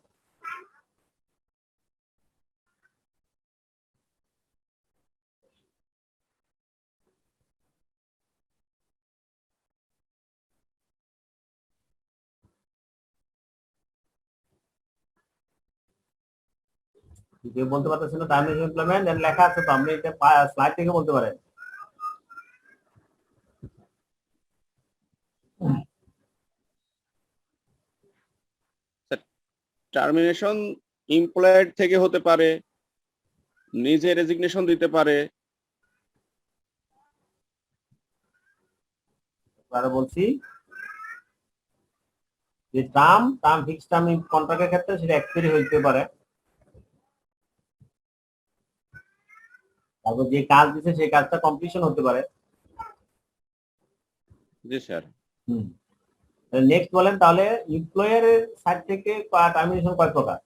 কেউ বলতে পারতেছেন না টার্মিনেশন এমপ্লয়মেন্ট লেখা আছে তো, আপনি এটা স্লাইড থেকে বলতে পারেন। টার্মিনেশন এমপ্লয়ার থেকে হতে পারে, নিজে রেজিগনেশন দিতে পারে। আরো বলছি যে টার্ম ফিক্সড টার্ম কন্ট্রাক্টের ক্ষেত্রে সেটা এক্সপায়ারি হইতে পারে। তারপর যে কাজ দিছে সেই কাজটা কমপ্লিশন হতে পারে। জি স্যার। নেক্সট বলেন তাহলে এমপ্লয়ারের সাইড থেকে টার্মিনেশন কয় প্রকার?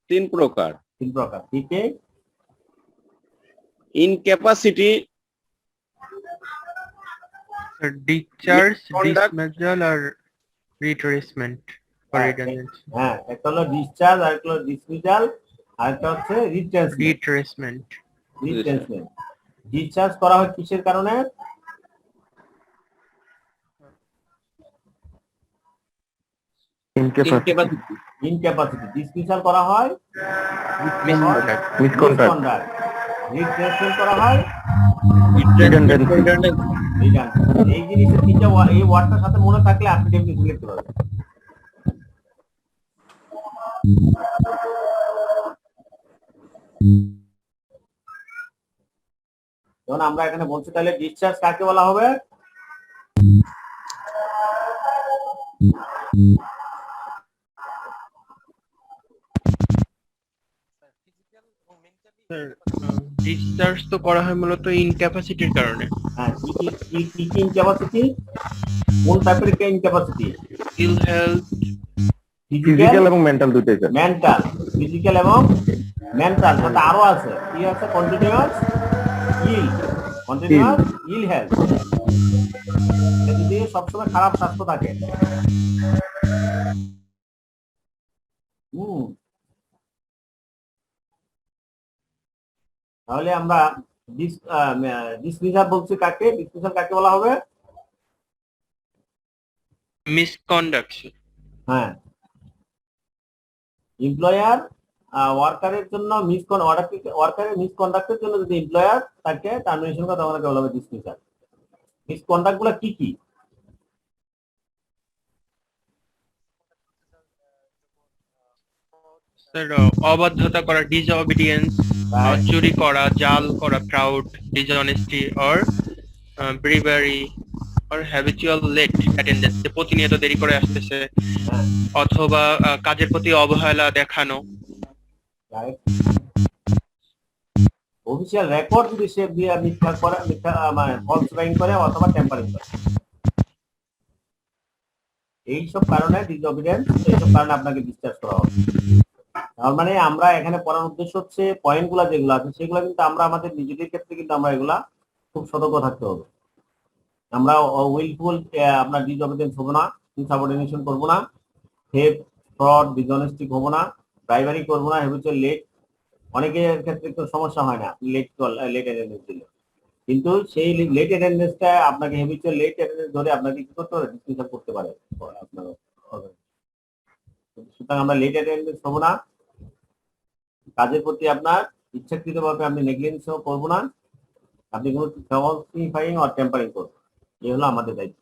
3 প্রকার। 3 প্রকার। কি কি? Incapacity, discharge, Misconduct. ডিসমিসাল আর রিট্রেসমেন্ট ফর রিডান্ডেন্সি। হ্যাঁ, একটা হলো ডিসচার্জ, আর একটা হলো ডিসমিসাল, আর একটা হচ্ছে রিট্রেসমেন্ট। ডিসচার্জ করা হয় কিসের কারণে? ইনক্যাপাসিটি ইনক্যাপাসিটি ডিসমিসাল করা হয় মিসকন্ডাক্ট মিসকন্ডাক্ট রিপ্লেসমেন্ট করা হয় রিডান্ডেন্সি redundant। এই জিনিসের তিনটা এই ওয়ার্ডটার সাথে মনে থাকলে আপনি ডেফিনেটলি লিখতে পারবেন। যেমন আমরা এখানে বলছি তাহলে ডিসচার্জ কাকে বলা হবে? ডিসচার্জ তো করা হয় মূলত ইনক্যাপাসিটির কারণে। হ্যাঁ, কি ইনক্যাপাসিটি? কোন টাইপের ইনক্যাপাসিটি? ইল হেলথ, ফিজিক্যাল এবং মেন্টাল দুটোই স্যার। মেন্টাল, ফিজিক্যাল এবং মেন্টাল, সাথে আরো আছে কি আছে? Continuous ill health. যদি সবসময় খারাপ স্বাস্থ্য থাকে, তাহলে আমরা ডিসমিসাল বলছি কাকে? ডিসমিসাল কাকে বলা হবে? মিসকন্ডাক্ট। হ্যাঁ, এমপ্লয়ার ওয়ার্কারের জন্য ওয়ার্কারের মিসকন্ডাক্টের জন্য যদি এমপ্লয়ার তাকে টার্মিনেশন করে তখন বলা হবে ডিসমিসাল। মিসকন্ডাক্ট গুলো কি কি? স্যার অবাধ্যতা করা, ডিসঅবিডিয়েন্স, চুরি করা, জাল করা, fraud, dishonesty or bribery or habitual late attendance, প্রতিনিয়ত দেরি করে আসতেছে, অথবা কাজের প্রতি অবহেলা দেখানো। অফিসিয়াল রেকর্ড যদি সে মিথ্যা মানে ফলস রাইটিং করে অথবা টেম্পারিং করে, এইসব কারণে ডিসঅবিডিয়েন্স, এইসব কারণে আপনাকে ডিসচার্জ করা হবে। তার মানে আমরা এখানে পড়ার উদ্দেশ্য হচ্ছে পয়েন্টগুলো যেগুলো আছে সেগুলো কিন্তু আমরা আমাদের নিজেদের ক্ষেত্রে কিন্তু আমরা এগুলা খুব সতর্ক থাকতে হবে। আমরা উইলফুল আপনার ডিসঅবিডিয়েন্স হবো না, ইনসাবঅর্ডিনেশন করবো না, থেফট, ফ্রড, ডিসঅনেস্টি হবো না, ড্রাইভারি করবো না, হ্যাবিচুয়াল লেট। অনেকের ক্ষেত্রে একটু সমস্যা হয় না লেট অ্যাটেন্ডেন্স দিলে, কিন্তু সেই লেট অ্যাটেন্ডেন্সটা আপনাকে হ্যাবিচুয়াল লেট অ্যাটেন্ডেন্স ধরে আপনাকে কি করতে পারে? ডিসমিসাল করতে পারে আপনার। সুতরাং আমরা লেট অ্যাটেন্ডেন্স হবো না, কাজের প্রতি আপনার ইচ্ছাকৃতভাবে আপনি নেগলিজেন্স করবো না, আপনি কোনো ফলসিফাইং অর টেম্পারিং করবেন, এই হলো আমাদের দায়িত্ব।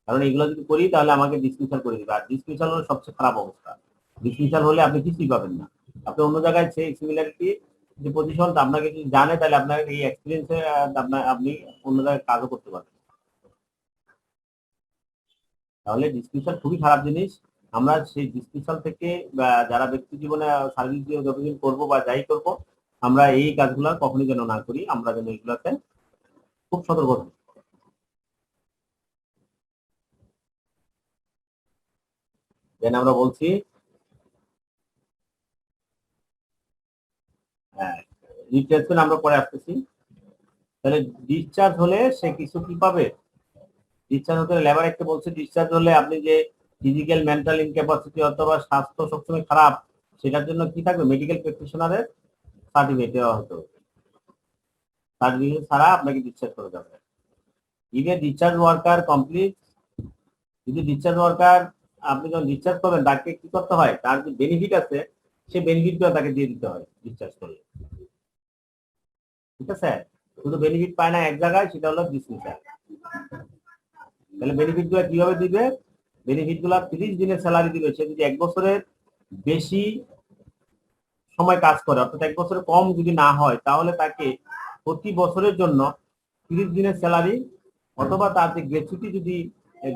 কারণ এগুলো যদি করি তাহলে আমাকে ডিসমিসাল করে দিবে, আর ডিসমিসাল হলো সবচেয়ে খারাপ অবস্থা। ডিসমিসাল হলে আপনি কিছুই পাবেন না, আপনি অন্য জায়গায় সেই সিমিলারিটি যে পজিশন আপনাকে যদি জানে তাহলে আপনার এই এক্সপিরিয়েন্সে আপনি অন্য জায়গায় কাজও করতে পারবেন। তাহলে ডিসমিসাল খুবই খারাপ জিনিস। আমরা সেই ডিসমিসাল থেকে যারা ব্যক্তি জীবনে সার্ভিস দিয়ে যতদিন করবো বা যাই করবো, আমরা এই কাজগুলো কখনই যেন না করি, আমরা যেন এগুলোতে খুব সতর্ক থাকি। দেন আমরা বলছি রিপ্লেসমেন্ট, আমরা পরে আসতেছি। তাহলে ডিসচার্জ হলে সে কিছু কি পাবে? ডিসচার্জ হতে লেবার একটা বলছে ডিসচার্জ হলে আপনি যে ফিজিক্যাল মেন্টাল ইনক্যাপাসিটি অথবা স্বাস্থ্য সবসময় খারাপ, সেটার জন্য কি থাকবে? মেডিকেল প্র্যাকটিশনারের সার্টিফিকেট দেওয়া হতো, সার্টিফিকেট ছাড়া আপনাকে ডিসচার্জ করে যাবে। ইভে ডিসচার্জ ওয়ার্কার কমপ্লিট, যদি ডিসচার্জ ওয়ার্কার আপনি যখন ডিসচার্জ করবেন তাকে কি করতে হয়? তার যে বেনিফিট আছে সেই বেনিফিটগুলো তাকে দিয়ে দিতে হয় ডিসচার্জ করলে, ঠিক আছে? শুধু বেনিফিট পায় না এক জায়গায়, সেটা হলো ডিসমিসাল। তাহলে বেনিফিট গুলো কিভাবে দিবে? বেনিফিট গুলা 30 দিনের স্যালারি দিবে। সে যদি 1 বছরের বেশি সময় কাজ করে, অর্থাৎ 1 বছরের কম যদি না হয়, তাহলে তাকে প্রতি বছরের জন্য 30 দিনের স্যালারি, অথবা তার যে গ্র্যাচুইটি যদি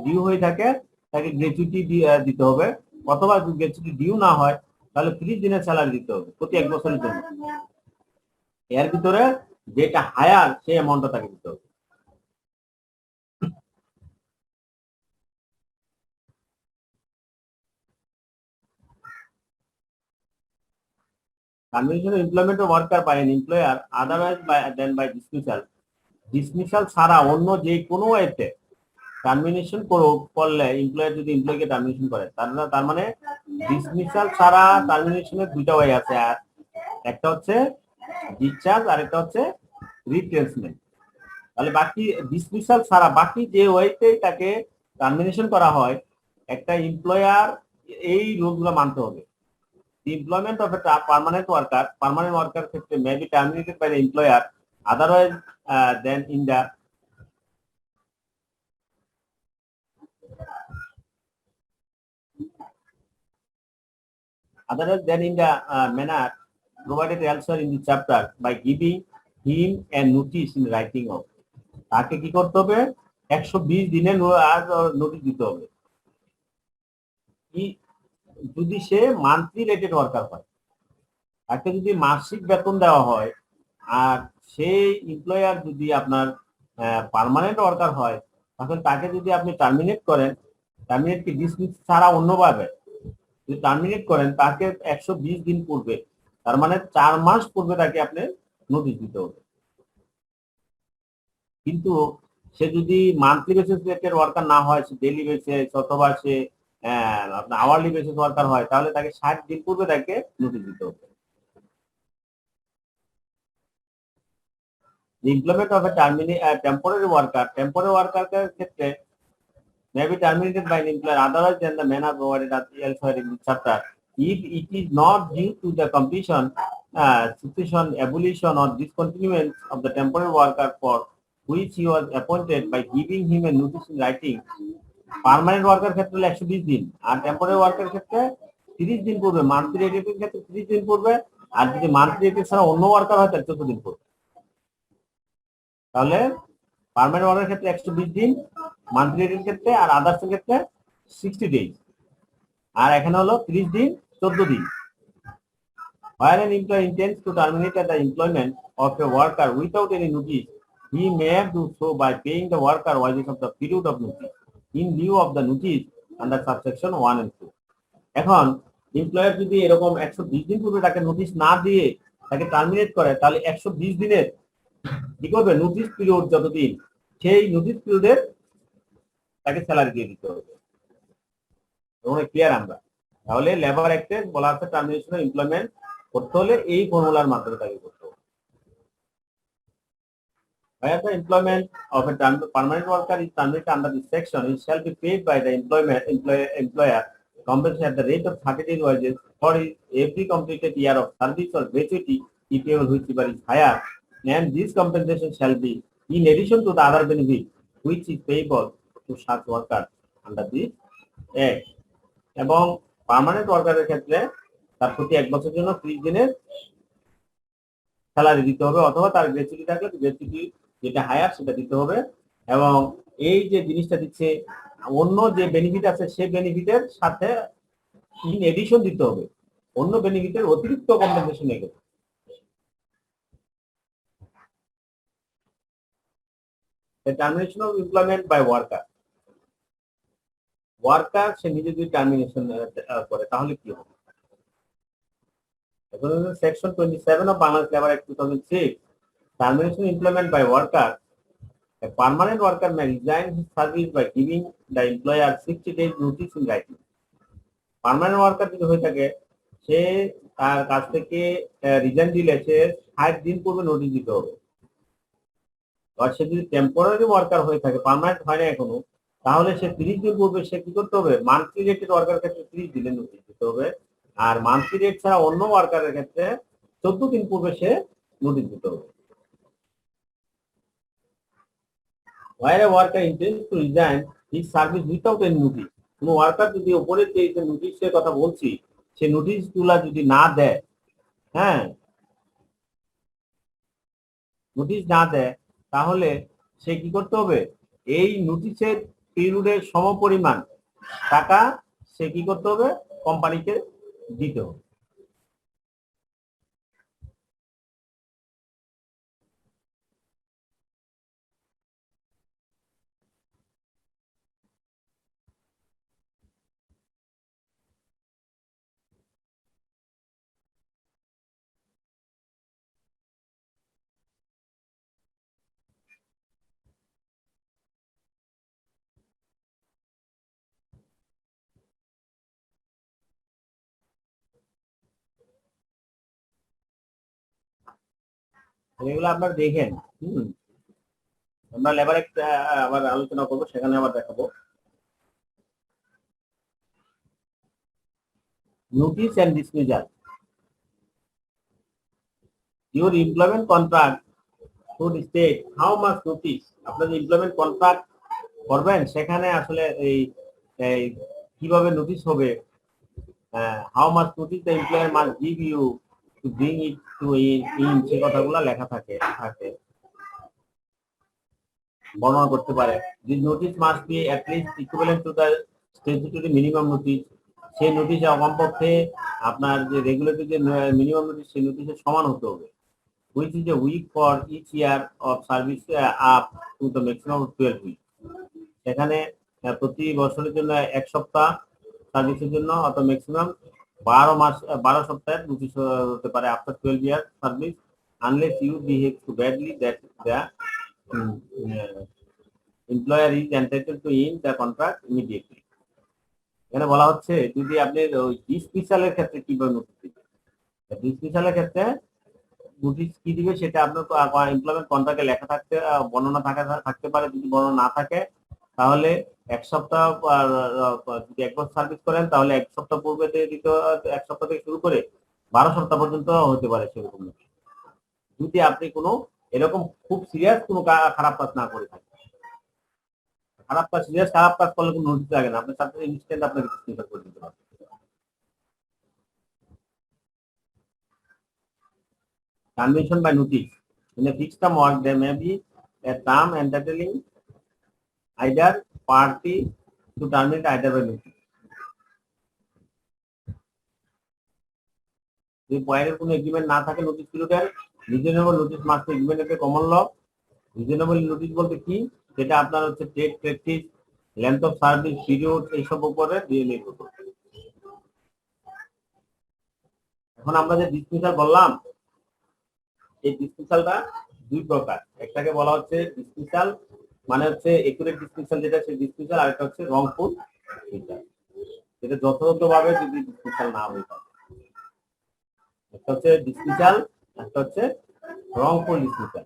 ডিউ হয়ে থাকে তাকে গ্র্যাচুইটি দিতে হবে, অথবা যদি গ্র্যাচুইটি ডিউ না হয় তাহলে 30 দিনের স্যালারি দিতে হবে প্রতি 1 বছরের জন্য। এর ভিতরে যেটা হায়ার সেই অ্যামাউন্টটা তাকে দিতে হবে। Termination of employment of worker by an employer otherwise than by dismissal. Dismissal ছাড়া অন্য যে কোনো ওয়েতে টার্মিনেশন করলে এমপ্লয়ার যদি এমপ্লয়িকে টার্মিনেশন করে, তার মানে ডিসমিসাল ছাড়া টার্মিনেশনের দুইটা ওয়ে আছে, আর একটা হচ্ছে ডিসচার্জ আর একটা হচ্ছে রিপ্লেসমেন্ট। তাহলে বাকি ডিসমিসাল ছাড়া বাকি যে ওয়েতে তাকে টার্মিনেশন করা হয়, একটা এমপ্লয়ার এই রুলগুলো মানতে হবে। The employment of a permanent worker ক্ষেত্রে may be terminated by the employer otherwise than in the manner provided elsewhere in the chapter by giving him a notice in writing of. তাকে কি করতে হবে? 120 দিনের notice দিতে হবে। যদি সে monthly rated worker হয়, তাকে যদি মাসিক বেতন দেওয়া হয়, আর সেই এমপ্লয়ার যদি আপনার পার্মানেন্ট ওয়ার্কার হয়, তখন তাকে যদি আপনি টার্মিনেট করেন, টার্মিনেট কি ডিসমিস ছাড়া অন্যভাবে যদি টার্মিনেট করেন, তাকে 120 দিন পূর্বে, তার মানে 4 মাস পূর্বে তাকে আপনি নোটিশ দিতে হবে। কিন্তু সে যদি মান্থলি বেসিস রেটেড ওয়ার্কার না হয়, সে ডেইলি বেসিস অথবা সে আপনার আওয়ারলি বেসিস ওয়ার্কার হয়, তাহলে তাকে 60 দিন পূর্বে তাকে নোটিশ দিতে হবে। The employment of a temporary worker ক্ষেত্রে may be terminated by an employer otherwise than the manner provided elsewhere in the chapter if it is not due to the completion, cessation, abolition or discontinuance of the temporary worker for which he was appointed by giving him a notice in writing. Permanent worker ক্ষেত্রে 120 দিন, আর temporary worker ক্ষেত্রে 30 দিন পূর্বে, monthly rated ক্ষেত্রে 30 দিন পূর্বে, আর যদি monthly rated ছাড়া অন্য ওয়ার্কার হয় তাহলে 14 দিন পূর্বে। তাহলে পার্মানেন্ট ওয়ার্কার ক্ষেত্রে 120 দিন, মান্থলি রেটের ক্ষেত্রে আর আদার্স ক্ষেত্রে 60 ডেজ, আর এখানে হলো 30 দিন 14 দিন। While an employer intends to terminate the employment of a worker without any notice, he may do so by paying the worker wages of the period of notice in lieu of the notice under subsection 1 and 2. এখন employer যদি এরকম 120 দিন পূর্বে তাকে notice না দিয়ে তাকে terminate করে, তাহলে 120 দিনের কি করবে? নোটিশ পিরিয়ড যতদিন, সেই নোটিশ পিরিয়ডের তাকে স্যালারি দিয়ে দিতে হবে। ক্লিয়ার আমরা? তাহলে লেবার অ্যাক্টে বলা আছে টার্মিনেশন অফ এমপ্লয়মেন্ট করতে হলে এই ফর্মুলার মাধ্যমে তাকে করতে হবে। Where the employment of a permanent worker is terminated under this section, it shall be paid by the employer compensation at the rate of 30 days wages for every completed year of service or gratuity if whichever is higher, and this compensation shall be in addition to the other benefit which is payable to such worker under this act. এবং permanent ওয়ার্কারের ক্ষেত্রে তার প্রতি 1 বছরের জন্য 30 দিনের salary দিতে হবে, অথবা তার গ্র্যাচুইটি থাকলে গ্র্যাচুইটি যেটা হায়ার সেটা দিতে হবে। এবং এই যে জিনিসটা দিচ্ছে, অন্য যে বেনিফিট আছে সেই বেনিফিটের সাথে ইন এডিশন দিতে হবে, অন্য বেনিফিটের অতিরিক্ত কম্পেনসেশন এগুলো। The termination of employment by worker. Worker সে নিজে যদি টার্মিনেশন করে তাহলে কি হবে? Section 27 of Bangladesh Labour Act 2006, termination employment by worker. A permanent worker may resign his service by giving the employer 60 days notice in writing. Permanent worker যদি হয়ে থাকে, সে তার কাছ থেকে রিজাইন দিলে সে 60 দিন পূর্বে নোটিশ দিতে হবে। আর সে যদি টেম্পোরারি ওয়ার্কার হয়ে থাকে, পার্মানেন্ট হয় না এখনো, তাহলে সে 30 দিন পূর্বে সে কি করতে হবে? মান্থলি রেটেড ওয়ার্কার ক্ষেত্রে 30 দিনের নোটিশ দিতে হবে, আর মান্থলি রেট ছাড়া অন্য ওয়ার্কারের ক্ষেত্রে 14 দিন পূর্বে সে নোটিশ দিতে হবে। Where a worker intends to resign his service without any notice, কোন ওয়ার্কার যদি উপরে যে নোটিশের কথা বলছি সে নোটিশ গুলা যদি না দেয়, হ্যাঁ নোটিশ না দেয়, তাহলে সে কি করতে হবে? এই নোটিশের পিরিয়ডের সমপরিমাণ টাকা সে কি করতে হবে? কোম্পানিকে দিতে হবে। এগুলো আপনারা দেখেন, আমরা লেবার একটা আবার আলোচনা করবো, সেখানে আবার দেখাবো। notice and dismissal. Your employment contract should state how much notice. আপনার যে employment contract করবেন সেখানে আসলে এই কিভাবে নোটিশ হবে, how much notice the employer must give you to bring it to in সে কথাগুলো লেখা থাকে বর্ণনা করতে পারে। This notice must be at least equivalent to the statutory minimum notice. সেই নোটিশে কমপক্ষে আপনার যে রেগুলেটরি যে মিনিমাম নোটিশ সেই নোটিশের সমান হতে হবে, which is a week for each year of service up to the maximum of 12 weeks. এখানে প্রতি বছরের জন্য 1 সপ্তাহ সার্ভিসের জন্য অথবা ম্যাক্সিমাম 12 সপ্তাহের নোটিশ হতে পারে after 12 year service, unless you behave too badly that the employer is entitled to in the contract immediately. এখানে বলা হচ্ছে যদি আপনি ওই ডিসমিসালের ক্ষেত্রে কিভাবে নোটিশ দিবেন, ডিসমিসালের ক্ষেত্রে নোটিশ কি দিবে সেটা আপনার এমপ্লয়মেন্ট কন্ট্রাক্টে লেখা থাকতে বর্ণনা থাকতে পারে। যদি বর্ণনা না থাকে তাহলে 1 সপ্তাহ, যদি 1 বছর সার্ভিস করেন তাহলে 1 সপ্তাহ পূর্বে দ্বিতীয় 1 সপ্তাহ থেকে শুরু করে 12 সপ্তাহ পর্যন্ত হতে পারে সেরকম। যদি আপনি কোনো এরকম খুব সিরিয়াস কোনো খারাপ কাজ না করে থাকেন, খারাপ কাজ করলে কোনো নোটিশ লাগে না, আপনার সাথে ইনস্ট্যান্ট আপনাকে ডিসমিসাল করে দিতে পারবেন। Termination by notice. In a fixed term work, there may be a term entitling either party to terminate either by notice. যদি পয়েন্টের কোনো এগ্রিমেন্ট না থাকে নোটিশ পিরিয়ডের, রিজনেবল নোটিশ মাস্ট এগ্রিমেন্টের কমন ল। রিজনেবল নোটিশ বলতে কি, যেটা আপনার হচ্ছে trade practice, length of service, period এইসব উপরে দিয়ে নির্ভর করবে। এখন আমরা যে ডিসমিসাল বললাম, এই ডিসমিসালটা 2 প্রকার। একটাকে বলা হচ্ছে ডিসমিসাল মানে হচ্ছে একুরেট ডিসমিসাল, যেটা সেই ডিসমিসাল, আর একটা হচ্ছে রংফুল ডিসমিসাল, যেটা যথাযথভাবে যদি ডিসমিসাল না হয়ে থাকে। একটা হচ্ছে ডিসমিসাল, একটা হচ্ছে wrongful dismissal.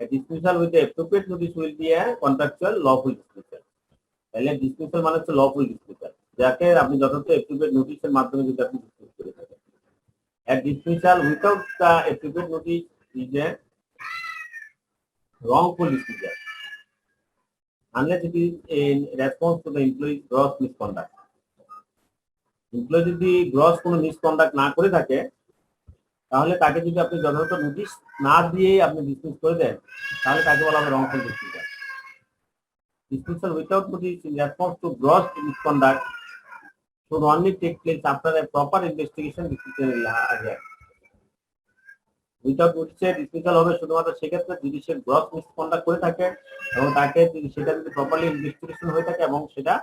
A dismissal with the appropriate notice will be a contractual lawful dismissal. তাহলে ডিসমিসাল মানে হচ্ছে লফুল ডিসমিসাল, যাকে আপনি যথাযথ appropriate নোটিশের মাধ্যমে যদি আপনি ডিসমিস করে থাকেন। A dismissal without the appropriate notice is a wrongful dismissal unless it is in response to the employee's gross misconduct. Employee যদি গ্রস কোনো মিসকন্ডাক্ট না করে থাকে তাহলে তাকে যদি আপনি যথাযথ নোটিশ না দিয়ে আপনি ডিসমিস করে দেন তাহলে তাকে বলা হবে wrongful dismissal. Dismissal without notice in response to gross misconduct should only take place after a proper investigation disciplinary area. Without নোটিসে ডিসমিসাল হবে শুধুমাত্র সেক্ষেত্রে যদি সে গ্রস মিসকন্ডাক্ট করে থাকে এবং তাকে সেটা যদি প্রপারলি ইনভেস্টিগেশন হয়ে থাকে এবং সেটা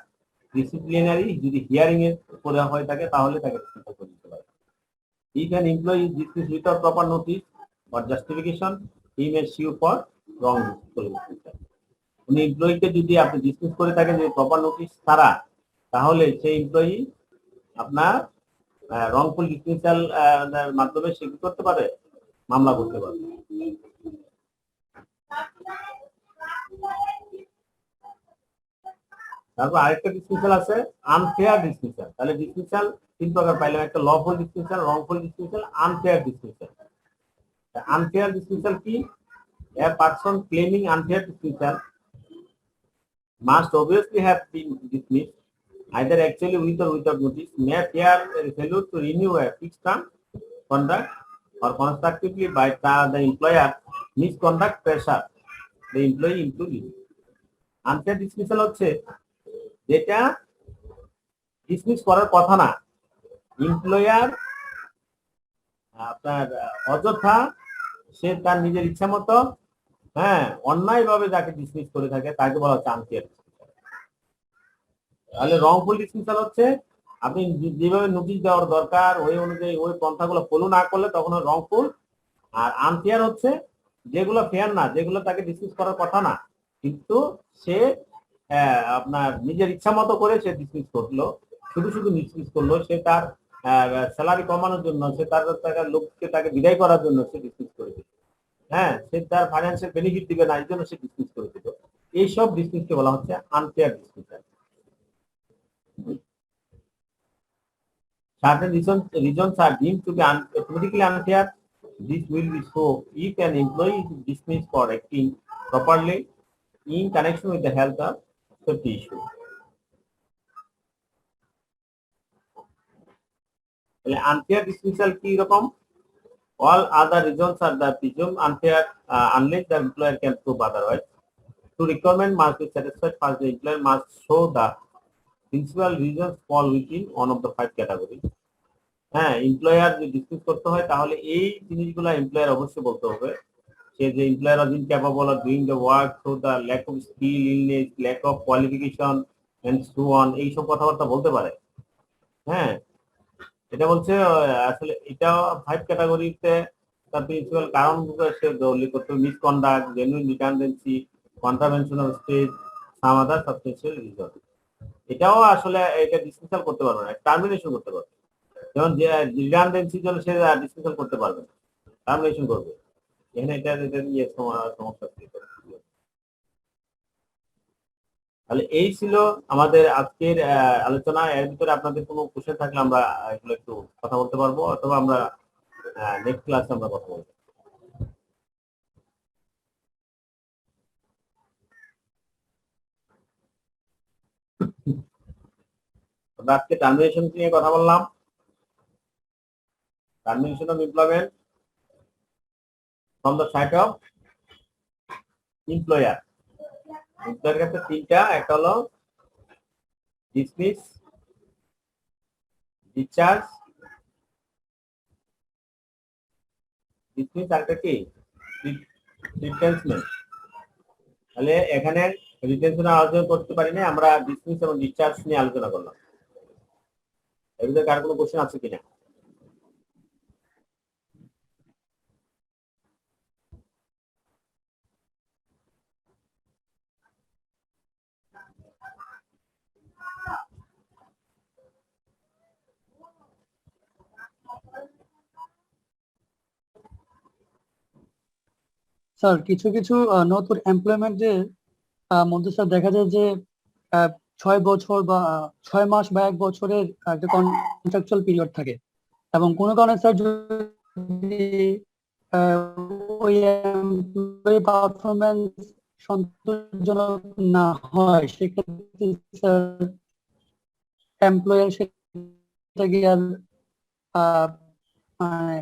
ডিসিপ্লিনারি যদি হিয়ারিং এর করে হয়ে থাকে তাহলে তাকে ডিসমিসাল করে দিতে পারে। If an employee is dismissed without proper notice or justification, he may sue for wrongful dismissal. উনি এমপ্লয়িকে যদি আপনি ডিসমিস করে থাকেন যে প্রপার নোটিস ছাড়া, তাহলে সেই এমপ্লয়ি আপনার রংফুল ডিসমিসাল মাধ্যমে সে কি করতে পারে, মামলা করতে পারে। তারপর আরেকটা ডিসমিসাল আছে আনফেয়ার ডিসমিসাল। তাহলে ডিসমিসাল 3 প্রকার পাইলাম, একটা lawful dismissal, wrongful dismissal, unfair dismissal. Unfair dismissal কি? A person claiming unfair dismissal must obviously have been dismissed either actually with or without notice, may fear failure to renew a fixed term contract or constructively by the employer misconduct pressure the employee into leaving. Unfair dismissal হচ্ছে যেটা dismiss করার কথা না, employer আপনার অযথা সে তার নিজের ইচ্ছা মতো অন্যায়ভাবে যাকে ডিসমিস করে থাকে তাকে বলা হচ্ছে আনফেয়ার ডিসমিসাল। তাহলে রংফুল ডিসমিসাল হচ্ছে আপনি যেভাবে নোটিশ দেওয়ার দরকার ওই অনুযায়ী ওই পন্থাগুলো ফলো না করলে তখন রংফুল। আর আনফেয়ার হচ্ছে যেগুলো ফেয়ার না, যেগুলো তাকে ডিসমিস করার কথা না কিন্তু সে আপনার নিজের ইচ্ছা মতো করে সে ডিসমিস করলো, শুধু শুধু ডিসমিস করলো, সে তার স্যালারি কমানোর জন্য, সে তার লোককে তাকে বিদায় করার জন্য সে ডিসমিস করে দিল, সে তার ফাইন্যান্সিয়াল বেনিফিট দিবে না, এই জন্য সে ডিসমিস করে দিল। এইসব ডিসমিসকে বলা হচ্ছে unfair dismissal. certain reasons are deemed to be automatically unfair. This will be so if an employee is dismissed for acting properly in connection with the health or safety issue. Unfair dismissal কি রকম? All other reasons are the presumed unfair unless the employer can prove otherwise. To requirement must be satisfied. First, the employer must show the principal reasons fall within one of the 5 categories. হ্যাঁ, employer যদি dismiss করতে হয় তাহলে এই জিনিসগুলো employer অবশ্যই বলতে হবে। সে যে employer was incapable of doing the work through the lack of skill, illness, lack of qualification and so on, এইসব কথাবার্তা বলতে পারে। হ্যাঁ, এটা বলছে আসলে এটা 5 ক্যাটাগরিতে তার প্রিন্সিপাল কারণগুলো সে উল্লেখ করতে হবে। Misconduct, genuine redundancy, contravention of stage, some other substantial reason. এটাও আসলে এটা ডিসমিসাল করতে পারবে না, টার্মিনেশন করতে পারবে। যেমন যে রিডান্ডেন্সির জন্য সে ডিসমিসাল করতে পারবে না, টার্মিনেশন করবে। এখানে এটা নিয়ে সমস্যা সৃষ্টি করে। তাহলে এই ছিল আমাদের আজকের আলোচনা। এর ভিতরে আপনাদের কোনো কোশ্চেন থাকলে আমরা এগুলো একটু কথা বলতে পারবো, অথবা আমরা নেক্সট ক্লাসে আমরা কথা বলবো। আমরা আজকে টার্মিনেশন নিয়ে কথা বললাম। Termination of employment from the side of employer. Employer কাছে তিনটা, একটা হলো ডিসমিস, ডিসচার্জ, ডিসমিস আরেকটা কি রিটেনশন। তাহলে এখানে রিটেনশন আলোচনা করতে পারি না, আমরা ডিসমিস এবং ডিসচার্জ নিয়ে আলোচনা করলাম। এর ভিতরে কার কোনো কোশ্চেন আছে কিনা? স্যার কিছু কিছু নতুন এমপ্লয়মেন্টের মধ্যে স্যার দেখা যায় যে 6 বছর বা 6 মাস বা 1 বছরের একটা কন্ট্রাকচুয়াল পিরিয়ড থাকে, এবং কোনো কারণে স্যার যদি ওই এমপ্লয়ি পারফরমেন্স সন্তোষজনক না হয়, সেক্ষেত্রে স্যার এমপ্লয়ার সেটাকে আর মানে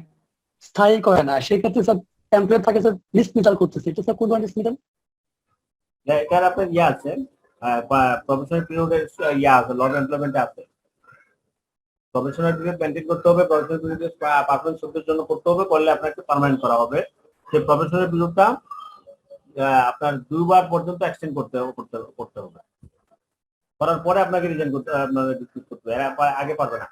স্থায়ী করে না, সেক্ষেত্রে স্যার এমপ্লয়ার তাকে স্যার ডিসমিসাল করতেছে। এটা স্যার কোন ধরনের ডিসমিসাল? এটার আপনার ইয়ে আছে, প্রফেশনাল পিরিয়ডের ইয়ে আছে, ল অফ এমপ্লয়মেন্টে আছে। প্রফেশনাল পিরিয়ড মেনটেন করতে হবে, প্রফেশনাল পিরিয়ডে পারফরমেন্স শব্দের জন্য করতে হবে, করলে আপনাকে পার্মানেন্ট করা হবে। সেই প্রফেশনাল পিরিয়ডটা আপনার 2 বার পর্যন্ত এক্সটেন্ড করতে হবে। করার পরে আপনাকে রিজাইন করতে, আপনাকে ডিসমিস করতে হবে, আগে পারবে না।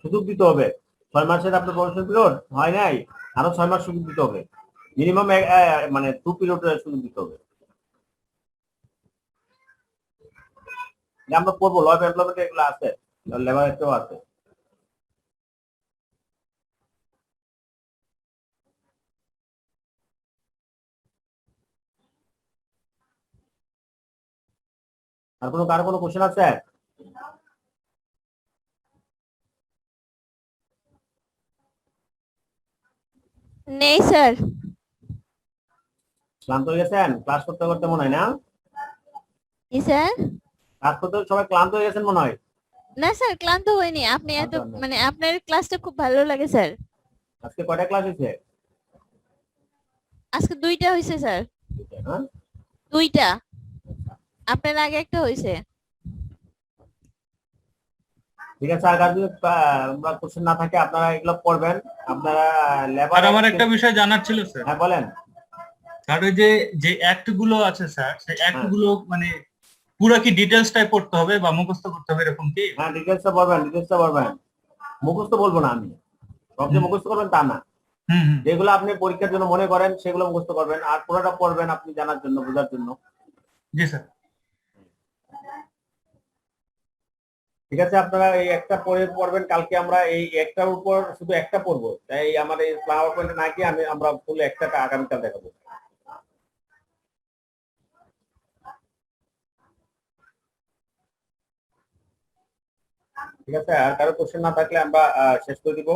সুযোগ দিতে হবে। 6 মাসের আপনার প্রফেশনাল পিরিয়ড হয় নাই, আরো 6 মাস সুযোগ দিতে হবে। মিনিমাম মানে 2 পিরিয়ড সুযোগ দিতে হবে। আমরা পড়বো, ল অফ এমপ্লয়মেন্ট এগুলো আছে, লেবার অ্যাক্টেও আছে। আর কারো কোনো কোশ্চেন আছে? নেই স্যার। ক্লান্ত হয়ে গেছেন ক্লাস করতে করতে মনে হয় না? জি স্যার। ক্লাস করতে সবাই ক্লান্ত হয়ে গেছেন মনে হয়। না স্যার, ক্লান্ত হয়নি। আপনি এত আচ্ছা, না। মানে আপনার ক্লাসটা খুব ভালো লাগে স্যার। আজকে কয়টা ক্লাস হয়েছে? আজকে 2টা হয়েছে স্যার, হ্যাঁ, 2টা। আপনার আগে একটা হয়েছে। ঠিক আছে। আর যদি আমরা কোশ্চেন না থাকে আপনারা এগুলো পড়বেন। আপনারা লেবার, আর আমার একটা বিষয় জানার ছিল স্যার। হ্যাঁ বলেন। স্যার ওই যে অ্যাক্ট গুলো আছে স্যার, সেই অ্যাক্ট গুলো মানে পুরো কি ডিটেলসটাই পড়তে হবে বা মুখস্থ করতে হবে এরকম কি? হ্যাঁ, ডিটেলসটা পড়বেন। মুখস্থ বলবো না আমি, সব যে মুখস্থ করবেন তা না। যেগুলো আপনি পরীক্ষার জন্য মনে করেন সেগুলো মুখস্থ করবেন, আর পুরোটা পড়বেন আপনি জানার জন্য, বোঝার জন্য। জি স্যার। ঠিক আছে, আপনারা এই একটা পড়বেন। কালকে আমরা এই একটার উপর শুধু একটা পড়বো, তাই আমার এই পাওয়ার পয়েন্টে না গিয়ে আমরা ফুল একটা আগামীকাল দেখাবো। ঠিক আছে, আর কারো কোশ্চেন না থাকলে আমরা শেষ করে দিব।